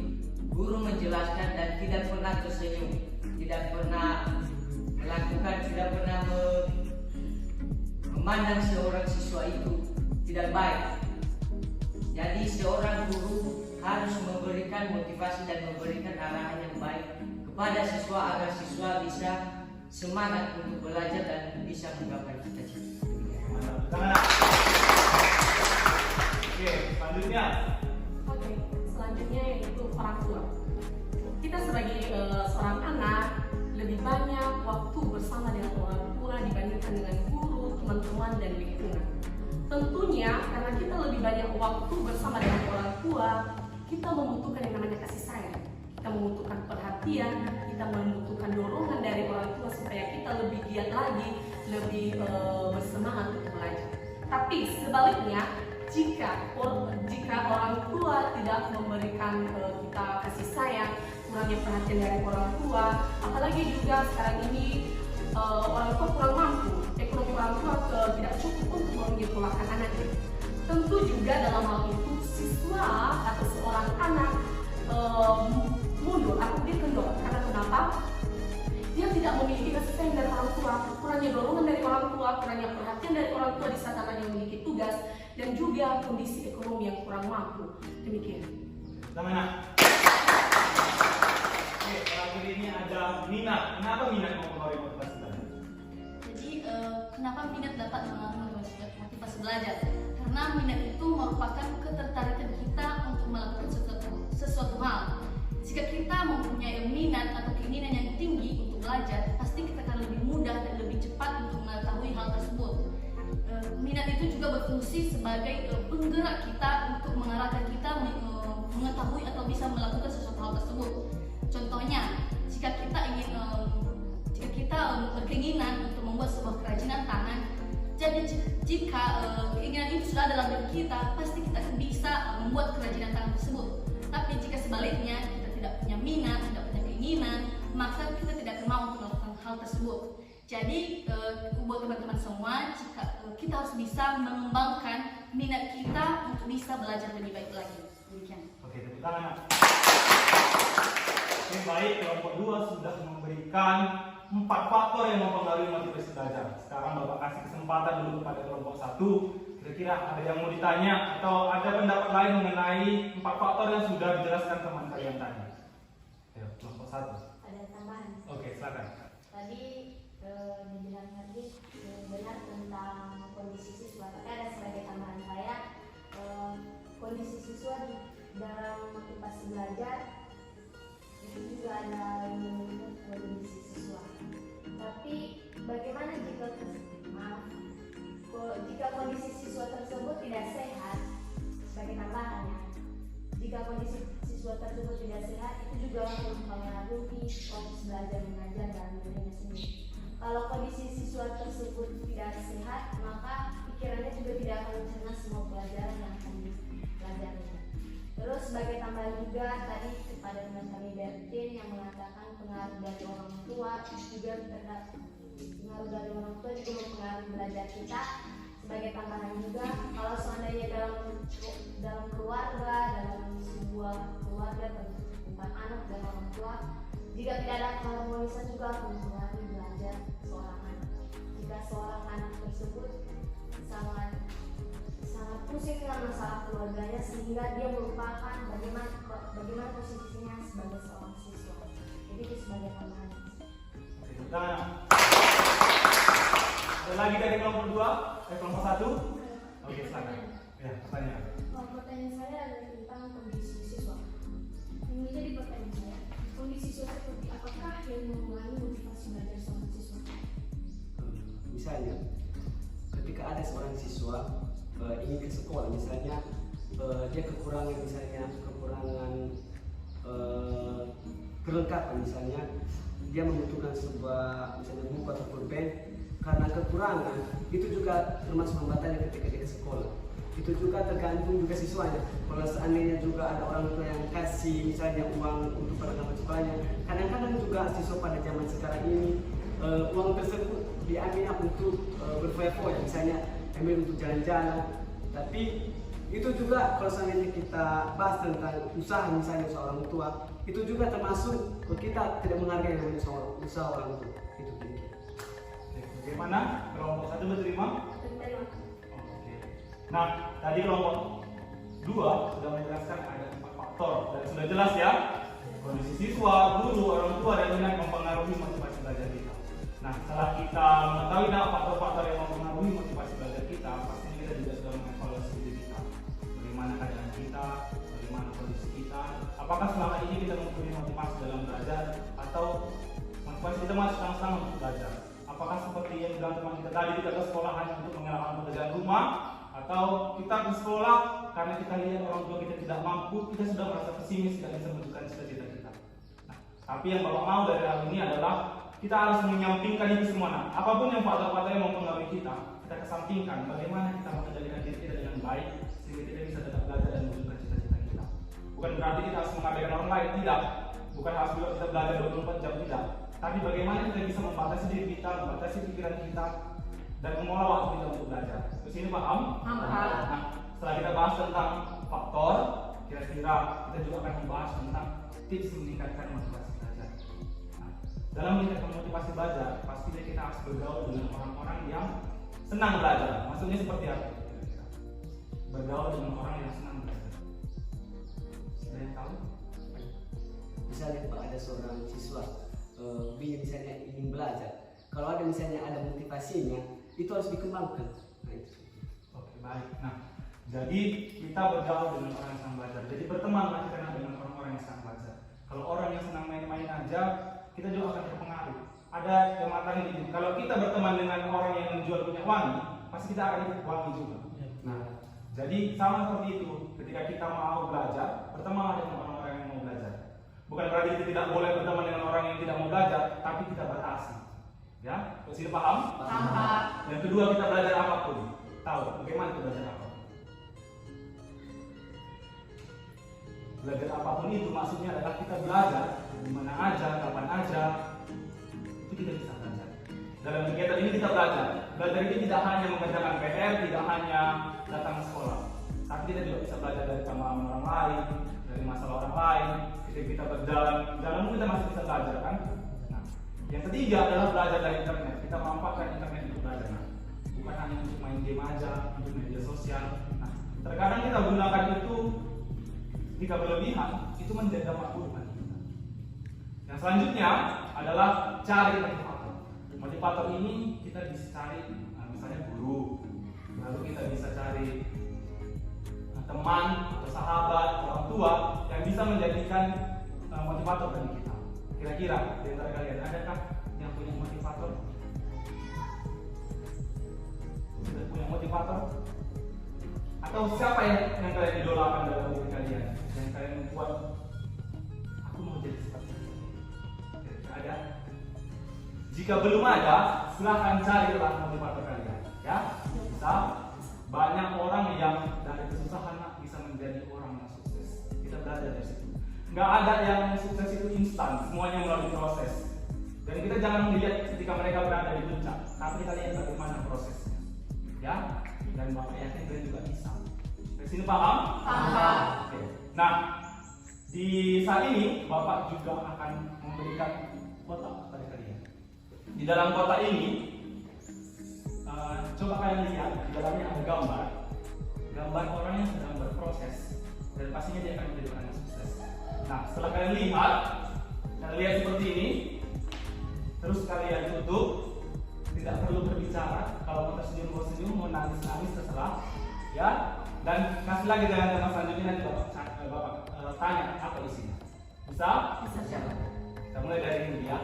guru menjelaskan dan tidak pernah tersenyum, tidak pernah melakukan, tidak pernah memandang seorang siswa itu tidak baik. Jadi seorang guru harus memberikan motivasi dan memberikan arahan yang baik kepada siswa agar siswa bisa semangat untuk belajar dan bisa menggapai cita-cita. Oke, selanjutnya. Oke, selanjutnya yaitu orang tua. Kita sebagai seorang anak lebih banyak waktu bersama dengan orang tua dibandingkan dengan guru, teman-teman, dan lingkungan. Tentunya karena kita lebih banyak waktu bersama dengan orang tua, kita membutuhkan yang namanya kasih sayang. Kita membutuhkan perhatian, kita membutuhkan dorongan dari orang tua supaya kita lebih giat lagi, lebih bersemangat untuk belajar. Tapi sebaliknya, jika orang tua tidak memberikan kita kasih sayang, kurangnya perhatian dari orang tua, apalagi juga sekarang ini orang tua kurang mampu, ekonomi orang tua tidak cukup untuk menyekolahkan anaknya. Tentu juga dalam hal itu siswa atau seorang anak mundur atau dia kendor. Karena kenapa? Dia tidak memiliki kasih sayang dari orang tua, kurangnya dorongan dari orang tua, kurangnya perhatian dari orang tua di saat anaknya memiliki tugas, dan juga kondisi ekonomi yang kurang mampu. Demikian. Mana? Oke, terakhir ini ada minat. Kenapa minat mempengaruhi motivasi belajar? Jadi kenapa minat dapat mengaruhi motivasi belajar? Karena minat itu merupakan ketertarikan kita untuk melakukan sesuatu hal. Jika kita mempunyai minat atau keinginan yang tinggi untuk belajar, pasti kita akan lebih mudah dan lebih cepat untuk mengetahui hal tersebut. Minat itu juga berfungsi sebagai penggerak kita untuk mengarahkan kita mengetahui atau bisa melakukan sesuatu hal tersebut. Contohnya, jika kita berkeinginan untuk membuat sebuah kerajinan tangan, jadi jika keinginan itu sudah ada dalam diri kita, pasti kita akan bisa membuat kerajinan tangan tersebut. Tapi jika sebaliknya kita tidak punya minat, tidak punya keinginan, maka kita tidak akan mau melakukan hal tersebut. Jadi buat teman-teman semua, kita harus bisa mengembangkan minat kita untuk bisa belajar lebih baik lagi. Demikian. Oke, tepuk tangan. Oke, baik, kelompok 2 sudah memberikan 4 faktor yang mempengaruhi motivasi belajar. Sekarang Bapak kasih kesempatan dulu kepada kelompok 1. Kira-kira ada yang mau ditanya atau ada pendapat lain mengenai 4 faktor yang sudah dijelaskan teman kalian tadi? Ayo, kelompok 1. Ada tambahan. Oke, silakan. Tadi dijelaskan benar tentang kondisi siswa. Tapi ada sebagai tambahan saya, kondisi siswa di dalam motivasi belajar itu juga ada kondisi siswa. Tapi bagaimana jika kondisi siswa tersebut tidak sehat? Sebagai tambahannya, jika kondisi siswa tersebut tidak sehat, itu juga mempengaruhi proses belajar mengajar dalam dirinya sendiri. Kalau kondisi siswa tersebut tidak sehat, maka pikirannya juga tidak akan mencerna semua pelajaran yang akan dipelajarinya. Terus sebagai tambahan juga tadi kepada teman kami Bertin yang mengatakan pengaruh dari orang tua juga pengaruh dari orang tua juga mempengaruhi belajar kita. Sebagai tambahan juga, kalau seandainya dalam keluarga, dalam sebuah keluarga tentang anak dan orang tua, jika tidak ada keharmonisan juga mempengaruhi belajar seorang anak. Jika seorang anak tersebut sangat pusing dengan masalah keluarganya sehingga dia melupakan bagaimana posisinya sebagai seorang siswa. Jadi itu sebagai tambahan. Oke, ada lagi dari kelompok 2? Kelompok 1? Oke, silakan. Ya, pertanyaan. Pertanyaan saya adalah tentang kondisi siswa. Ini jadi pertanyaan saya, kondisi siswa seperti apakah yang mengurangi motivasi belajar seorang siswa? Misalnya, ketika ada seorang siswa ingin ke sekolah, misalnya dia kekurangan perlengkapan, misalnya dia membutuhkan sebuah misalnya buku atau pulpen. Karena kekurangan itu juga termasuk hambatannya ketika dia ke sekolah. itu juga tergantung juga siswanya. Kalau seandainya juga ada orang tua yang kasih misalnya uang untuk perlengkapan sekolahnya, kadang-kadang juga siswa pada zaman sekarang ini uang tersebut diambil untuk berfoya-foya, misalnya ambil untuk jalan-jalan. Tapi itu juga kalau seandainya kita bahas tentang usaha misalnya usaha orang tua, itu juga termasuk kita tidak menghargai namanya usaha orang tua. Itu demikian. Bagaimana kelompok 1 berterima? Berterima. Oke. Nah, tadi kelompok 2 sudah menjelaskan ada 4 faktor dan sudah jelas ya, kondisi siswa, guru, orang tua dan minat mempengaruhi motivasi belajar kita. Nah, setelah kita mengetahui faktor-faktor yang mempengaruhi motivasi belajar kita, pastinya kita juga sudah mengevaluasi diri kita. Bagaimana keadaan kita, bagaimana kondisi kita, apakah selama ini kita mempunyai motivasi dalam belajar atau motivasi kita masih senang-senang untuk belajar. Apakah seperti yang bilang teman kita tadi, kita ke sekolah hanya untuk mengerjakan pekerjaan rumah, atau kita ke sekolah karena kita lihat orang tua kita tidak mampu, kita sudah merasa pesimis, tidak bisa menunjukkan cita-cita kita. Nah, tapi yang Bapak mau dari hal ini adalah kita harus menyampingkan itu semua. Nah, apapun yang faktor-faktor yang mempengaruhi kita kesampingkan. Bagaimana kita mengendalikan diri kita dengan baik sehingga kita bisa tetap belajar dan menunjukkan cita-cita kita. Bukan berarti kita harus mengabaikan orang lain, tidak. Bukan harus juga kita belajar 24 jam, tidak. Tapi bagaimana kita bisa membatasi diri kita, membatasi pikiran kita, dan mengolah waktu kita untuk belajar. Terus ini paham? Nah, setelah kita bahas tentang faktor, kira-kira kita juga akan membahas tentang tips meningkatkan motivasi belajar. Nah, dalam meningkatkan motivasi belajar, pastinya kita harus bergaul dengan orang-orang yang senang belajar. Maksudnya seperti apa? Bergaul dengan orang yang senang belajar. Ada yang tahu? Misalnya Pak, ada seorang siswa misalnya ingin belajar, kalau ada misalnya ada motivasinya, itu harus dikembangkan. Nah, itu. Oke, baik. Nah, jadi kita bergaul dengan orang yang senang belajar. Jadi bertemanlah kita dengan orang-orang yang senang belajar. Kalau orang yang senang main-main aja, kita juga akan terpengaruh. Ada yang mengatakan itu, kalau kita berteman dengan orang yang menjual minyak wangi, pasti kita akan ikut wangi juga. Nah, jadi sama seperti itu. Ketika kita mau belajar, bertemanlah dengan orang-orang yang mau belajar. Bukan berarti kita tidak boleh berteman dengan orang yang tidak mau belajar, tapi kita batasi. Ya, sudah paham? Paham. Yang kedua, kita belajar apapun. Tahu bagaimana kita belajar apapun. Belajar apapun itu maksudnya adalah kita belajar di mana aja, kapan aja, itu kita bisa belajar. Dalam kegiatan ini kita belajar. Belajar ini tidak hanya mengerjakan PR, tidak hanya datang ke sekolah, tapi kita juga bisa belajar dari pengalaman orang lain, dari masalah orang lain. Ketika kita berjalan, jalan kita masih bisa belajar kan? Nah, yang ketiga adalah belajar dari internet. Kita memanfaatkan internet untuk belajar. Nah, bukan hanya untuk main game aja, untuk media sosial. Nah, terkadang kita gunakan itu jika berlebihan, itu menjadi dampak buruk bagi kita. Yang selanjutnya adalah cari motivator. Motivator ini kita bisa cari, misalnya guru, lalu kita bisa cari teman atau sahabat, orang tua yang bisa menjadikan motivator bagi kita. Kira-kira di antara kalian adakah yang punya motivator? Sudah punya motivator? Atau siapa yang kalian idolakan dalam diri kalian? Yang kalian membuat aku mau jadi seperti ini? Kira-kira ada? Jika belum ada, silahkan carilah motivator kalian. Ya, bisa. Banyak orang yang dari kesusahan bisa menjadi orang yang sukses. Kita belajar dari situ. Nggak ada yang sukses itu instan, semuanya melalui proses. Dan kita jangan melihat ketika mereka berada di puncak, tapi kita lihat bagaimana prosesnya. Ya, dan Bapak yakin kalian juga bisa. Dari sini paham? Paham. Oke. Nah, di saat ini Bapak juga akan memberikan kotak pada kalian. Di dalam kotak ini, coba kalian lihat, di dalamnya ada gambar orang yang sedang berproses, dan pastinya dia akan menjadi orang yang sukses. Nah, setelah kalian lihat seperti ini, terus kalian tutup, tidak perlu berbicara. Kalau mau tersenyum, mau nangis, terserah, ya. Dan kasih lagi dengan tema selanjutnya, nanti bapak tanya apa isinya. Bisa? Bisa. Kita mulai dari ini ya.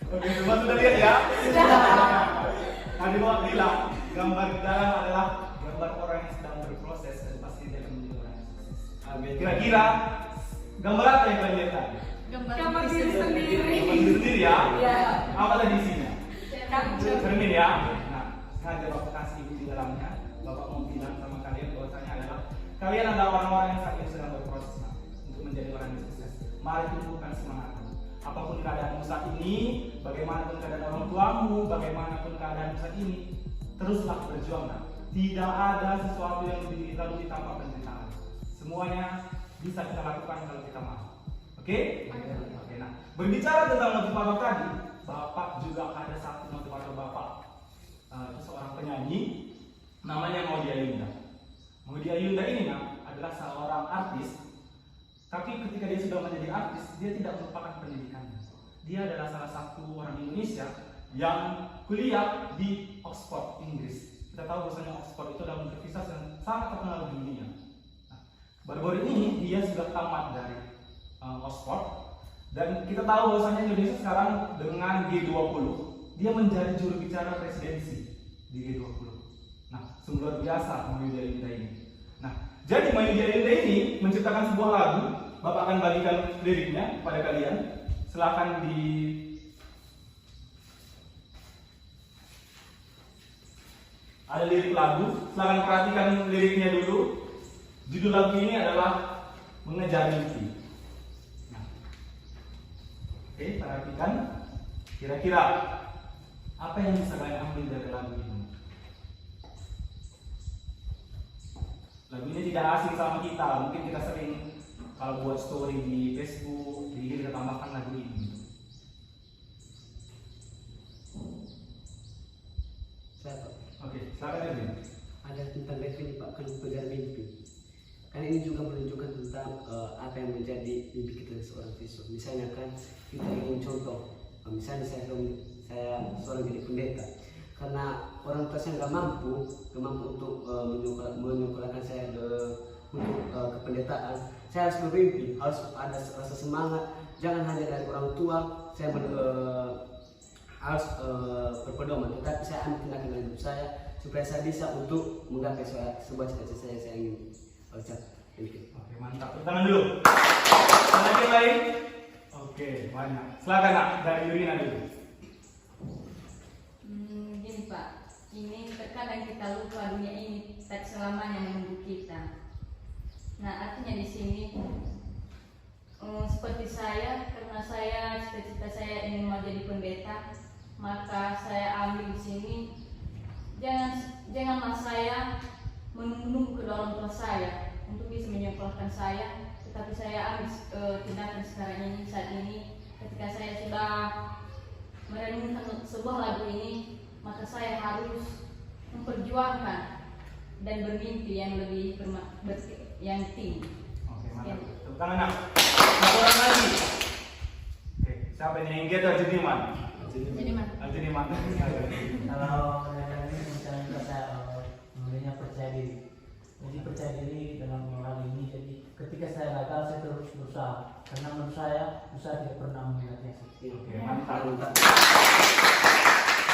Oke, semua sudah lihat ya? Nah, di bawah bilang gambar di dalam adalah gambar orang yang sedang berproses dan pasti dia akan menjadi orang yang sukses. Kira-kira gambar apa yang kalian lihat tadi? Gambar diri sendiri. Gambar diri sendiri ya? Iya. Apa tadi isinya? Cermin. Cermin ya? Nah, sengaja Bapak kasih di dalamnya. Bapak mau bilang sama kalian bahwasanya adalah kalian adalah orang-orang yang saat ini sedang berproses untuk menjadi orang yang sukses. Mari tumbuhkan semangatmu. Apapun keadaanmu saat ini, bagaimanapun keadaan orang tuamu, bagaimanapun keadaan saat ini, teruslah berjuang. Tidak ada sesuatu yang lebih lalu tanpa penderitaan. Semuanya bisa kita lakukan kalau kita mau. Oke? Oke. Nah, berbicara tentang motivator tadi, Bapak juga ada satu motivator Bapak. Itu seorang penyanyi, namanya Maudy Ayunda. Maudy Ayunda ini adalah seorang artis. Tapi ketika dia sudah menjadi artis, dia tidak melupakan pendidikannya. Dia adalah salah satu orang Indonesia yang kuliah di Oxford, Inggris. Kita tahu bahwasanya Oxford itu adalah universitas yang sangat terkenal di dunia. Nah, baru-baru ini dia sudah tamat dari Oxford, dan kita tahu bahwasanya Indonesia sekarang dengan G20, dia menjadi juru bicara presidensi di G20. Nah, luar biasa Maudy Ayunda ini. Nah, jadi Maudy Ayunda ini menciptakan sebuah lagu. Bapak akan bagikan liriknya kepada kalian. Silakan di ada lirik lagu. Silakan perhatikan liriknya dulu. Judul lagu ini adalah Mengejar Mimpi. Nah, oke, perhatikan. Kira-kira apa yang bisa kalian ambil dari lagu ini? Lagu ini tidak asing sama kita. Mungkin kita sering kalau buat story di Facebook, kita tambahkan lagu ini. Oke, silakan Erwin. Ada tentang definisi Pak, kan mengejar mimpi. Kan ini juga menunjukkan tentang apa yang menjadi mimpi kita seorang siswa. Misalnya kan kita ingin contoh, misalnya saya seorang jadi pendeta. Karena orang tua saya nggak mampu untuk menyekolahkan saya untuk kependetaan. Saya harus bermimpi, harus ada rasa semangat. Jangan hanya dari orang tua, saya harus berpedoman. Tetapi saya ambil tindakan dalam hidup saya supaya saya bisa untuk menggapai sebuah cita-cita saya ingin capai. Oke, mantap. Tepuk tangan dulu. Ada yang lain? Oke, banyak. Silakan Nak, dari Yurina dulu. Gini Pak, ini terkadang kita lupa dunia ini tak selamanya menunggu kita. Nah, artinya di sini seperti saya, karena saya cita-cita saya ingin mau jadi pendeta, maka saya ambil di sini. Janganlah saya menunggu kedua orang tua saya untuk bisa menyekolahkan saya, tetapi saya ambil tindakan sekarang ini saat ini. Ketika saya sudah merenungkan sebuah lagu ini, maka saya harus memperjuangkan dan bermimpi yang lebih yang tinggi. Oke, mantap. Tepuk tangan Nak. Satu orang lagi. Oke, siapa ini yang kita Juniman? Juniman. Juniman. Kalau ini misalnya saya mulainya percaya diri. Jadi percaya diri dalam hal ini. Jadi ketika saya gagal saya terus berusaha. Karena menurut saya usaha tidak pernah melihatnya. Oke, mantap.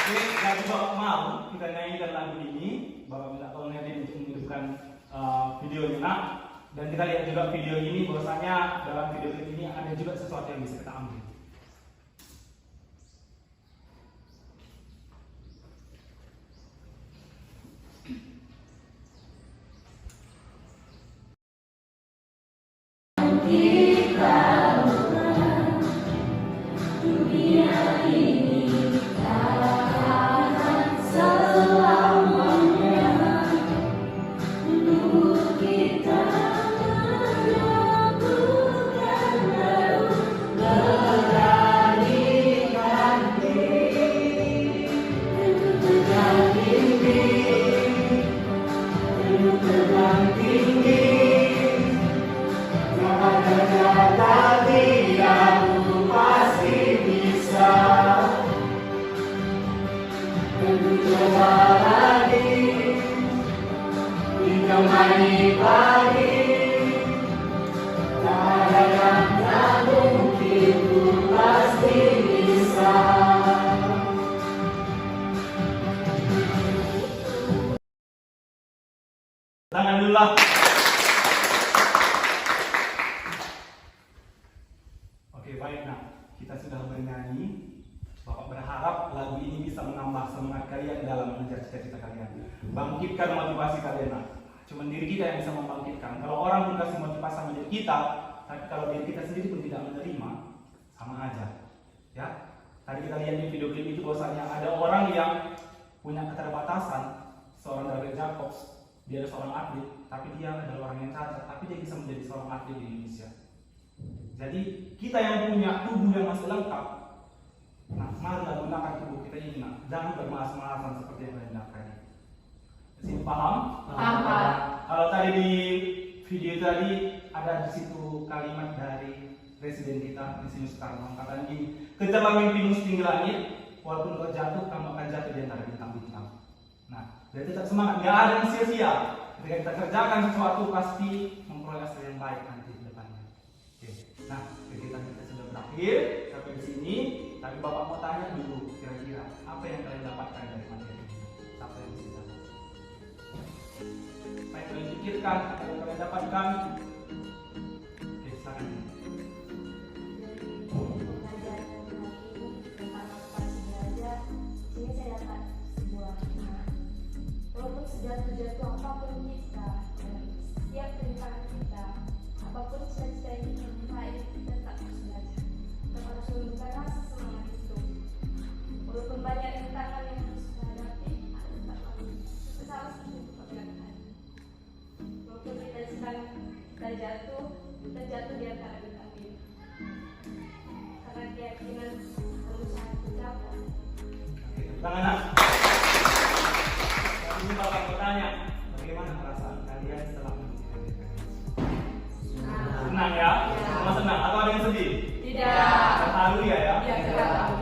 Oke, kalau Bapak mau kita nyanyikan lagu ini, Bapak minta tolong Nadine untuk menghidupkan videonya Nak. Dan kita lihat juga video ini bahwasanya dalam video ini ada juga sesuatu yang bisa kita ambil. Tak ada yang tak mungkin, ku pasti bisa. menambah semangat kalian dalam mengejar cita-cita kalian. Bangkitkan motivasi kalian. Nah, cuma diri kita yang bisa membangkitkan. Kalau orang pun kasih motivasi sama diri kita, tapi kalau diri kita sendiri pun tidak menerima, sama aja. Ya, tadi kita lihat di video klip itu bahwasanya ada orang yang punya keterbatasan, seorang David Jacobs, dia adalah seorang atlet, tapi dia adalah orang yang cacat, tapi dia bisa menjadi seorang atlet di Indonesia. Jadi kita yang punya tubuh yang masih lengkap, nah marilah gunakan tubuh kita ini, nah jangan bermalas-malasan seperti yang lain lakukan. Di sini paham? Paham. Kalau tadi di video tadi ada di situ kalimat dari presiden kita di sini sekarang katanya gini, kejarlah mimpimu setinggi langit, walaupun kau jatuh, kamu akan jatuh di antara bintang-bintang. Nah, jadi tetap semangat, nggak ada yang sia-sia. Ketika kita kerjakan sesuatu pasti memperoleh hasil yang baik nanti di depannya. Oke. Nah, kegiatan kita sudah berakhir sampai di sini. Tapi Bapak mau tanya dulu, kira-kira apa yang kalian dapatkan dari materi ini? Siapa yang bisa jawab? Apa yang kalian pikirkan? Apa yang kalian dapatkan? Oke, silakan. Dari pengajaran hari ini tentang motivasi belajar, sini saya dapat sebuah hikmah. Walaupun sejatuh-jatuh apapun kita, dari setiap rintangan kita, apapun cita-cita yang kita capai, kita tetap harus belajar. Kita harus menunjukkan rasa semangat itu. Walaupun banyak rintangan yang harus kita hadapi, kita harus tetap berlakukan. Walaupun kita jatuh di antara bintang-bintang. Karena keyakinan berusaha kita. Tangan nak. Ini Bapak bertanya, bagaimana perasaan kalian setelah mengerjakan? Senang ya? Semua senang? Atau ada yang sedih? Tidak. Terharu ya? Iya, terharu.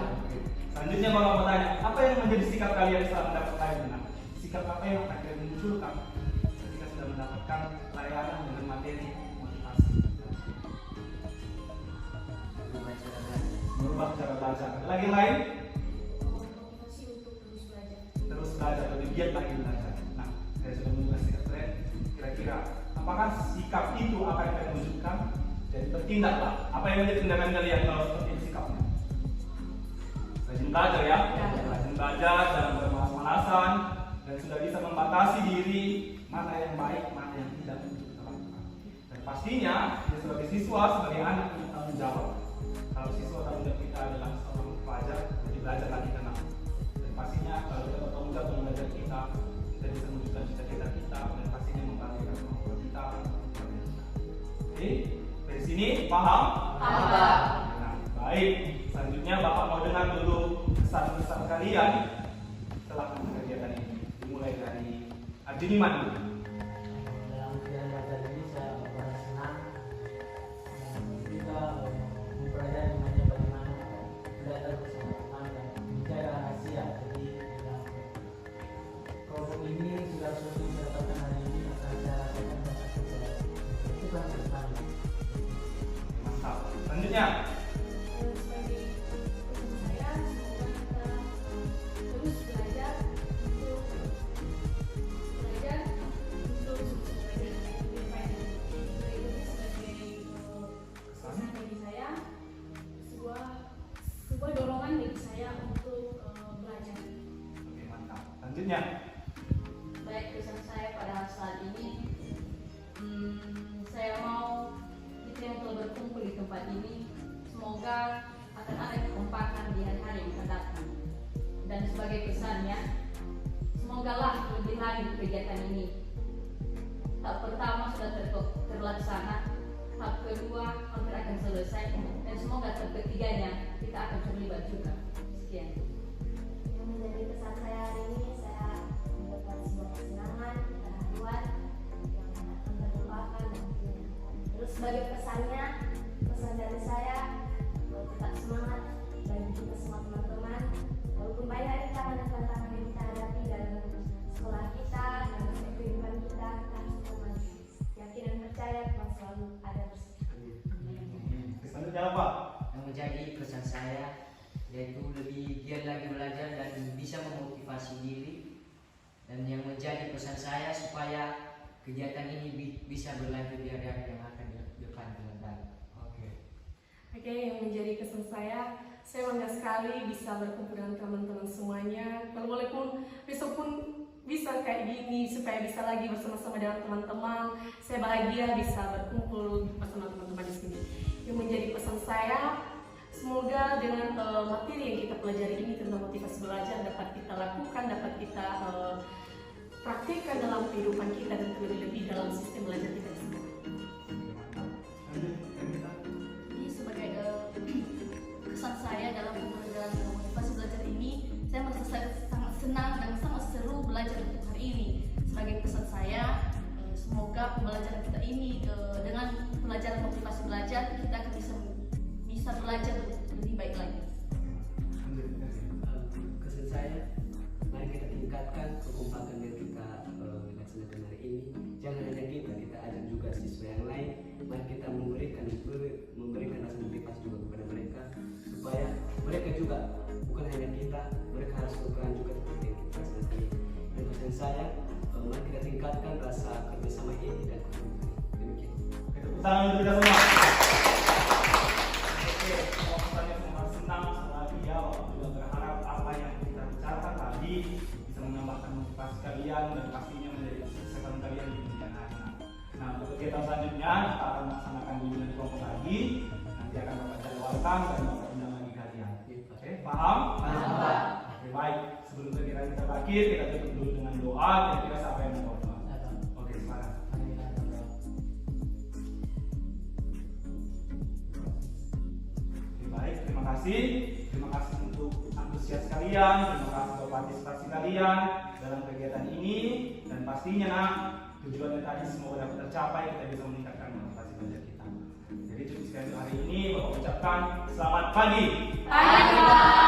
Selanjutnya Bapak bertanya, apa yang menjadi sikap kalian setelah mendapat layanan? Sikap apa yang akan kalian munculkan ketika sudah mendapatkan layanan dengan materi motivasi? Merubah cara belajar. Ada lagi yang lain? Motivasi untuk terus belajar. Terus belajar, lebih giat lagi belajar. Nah, saya sudah menjelaskan sikap kalian. Kira-kira, apakah sikap itu akan kalian wujudkan? Jadi bertindaklah. Apa yang menjadi tindakan kalian kalau seperti itu sikapnya? Rajin belajar ya, rajin belajar, jangan bermalas-malasan, dan sudah bisa membatasi diri mana yang baik, mana yang tidak untuk kita lakukan. Dan pastinya, dia sebagai siswa, sebagai anak punya tanggung jawab. Kalau siswa tanggung jawab kita adalah seorang pelajar, jadi belajar lagi tenang. Dan pastinya kalau kita bertanggung jawab dengan belajar kita bisa mewujudkan cita-cita kita, dan pastinya membanggakan kemampuan kita. Oke, dari sini paham? Paham. Nah, baik. Selanjutnya Bapak mau dengar dulu pesan-pesan kalian setelah kegiatan ini. Dimulai dari Arjuniman dulu. Dalam kegiatan belajar ini saya merasa senang dan juga mempelajari mengenai bagaimana belajar bersama teman dan menjaga rahasia. Jadi dalam kelompok ini sudah sesuatu yang saya dapatkan hari ini akan saya rasakan dan akan saya lakukan ke depannya. Mantap. Selanjutnya Sebagai pesan saya, semoga kita terus belajar untuk sukses belajar yang lebih baik. Itu sebagai pesan bagi saya, sebuah dorongan bagi saya untuk belajar. Oke, mantap. Selanjutnya Baik, pesan saya pada saat ini, saya mau kita yang telah berkumpul di tempat ini, semoga akan ada kekompakan di hari-hari yang akan datang. Dan sebagai pesannya, semogalah lebih lagi kegiatan ini. Tahap pertama sudah terlaksana, tahap kedua hampir akan selesai, dan semoga tahap ketiganya kita akan terlibat juga. Sekian. Yang menjadi pesan saya hari ini, saya mendapat sebuah kesenangan, keharuan yang akan terlupakan nantinya. Terus sebagai pesannya, pesan dari saya tetap semangat bagi kita semua teman-teman. Walaupun banyak rintangan dan tantangan yang kita hadapi dalam sekolah kita, dalam kehidupan kita harus tetap maju. Yakin dan percaya Tuhan selalu ada bersama. selanjutnya apa? Yang menjadi pesan saya yaitu lebih giat lagi belajar dan bisa memotivasi diri, dan yang menjadi pesan saya supaya kegiatan ini bisa berlanjut di hari-hari yang akan depan dengan baik. Oke. Oke, yang menjadi kesan saya, Saya bangga sekali bisa berkumpul dengan teman-teman semuanya. Kalau boleh pun besok pun bisa kayak gini supaya bisa lagi bersama-sama dengan teman-teman. Saya bahagia bisa berkumpul bersama teman-teman di sini. Yang menjadi pesan saya, semoga dengan materi yang kita pelajari ini tentang motivasi belajar dapat kita lakukan, dapat kita praktikkan dalam kehidupan kita dan lebih-lebih dalam sistem belajar kita di sekolah. Jadi sebagai kesan saya dalam pembelajaran motivasi belajar ini, saya merasa sangat senang dan sangat seru belajar untuk hari ini. Sebagai pesan saya, semoga pembelajaran kita ini dengan pelajaran motivasi belajar kita akan bisa belajar lebih baik lagi. Kesan saya, mari kita tingkatkan kekompakan yang kita laksanakan hari ini. Jangan hanya kita ajak juga siswa yang lain. Mari kita memberikan rasa motivasi juga kepada mereka, supaya mereka juga bukan hanya kita, mereka harus berperan juga seperti yang kita laksanakan ini. Dan pesan saya, mari kita tingkatkan rasa kerjasama ini dan demikian. Tepuk tangan untuk kita semua. Oke, saya sangat senang sekali ya, juga berharap apa yang kita bicarakan tadi bisa menambahkan motivasi kalian dan pastinya menjadi kesuksesan kalian di kemudian hari. Nah, untuk kegiatan selanjutnya kita akan melaksanakan bimbingan kelompok lagi. Nanti akan Bapak jadwalkan dan Bapak undang lagi kalian. Oke, paham? Paham. Oke, baik. Sebelum kegiatan kita berakhir, kita tutup dulu dengan doa. Kira-kira siapa yang mau berdoa? Oke, sekarang. Baik, terima kasih. Terima kasih untuk antusias kalian, terima kasih untuk partisipasi kalian dalam kegiatan ini, dan pastinya nak, tujuannya tadi semoga dapat tercapai, kita bisa meningkatkan motivasi belajar kita. Jadi cukup sekian untuk hari ini, Bapak ucapkan selamat pagi. Bye.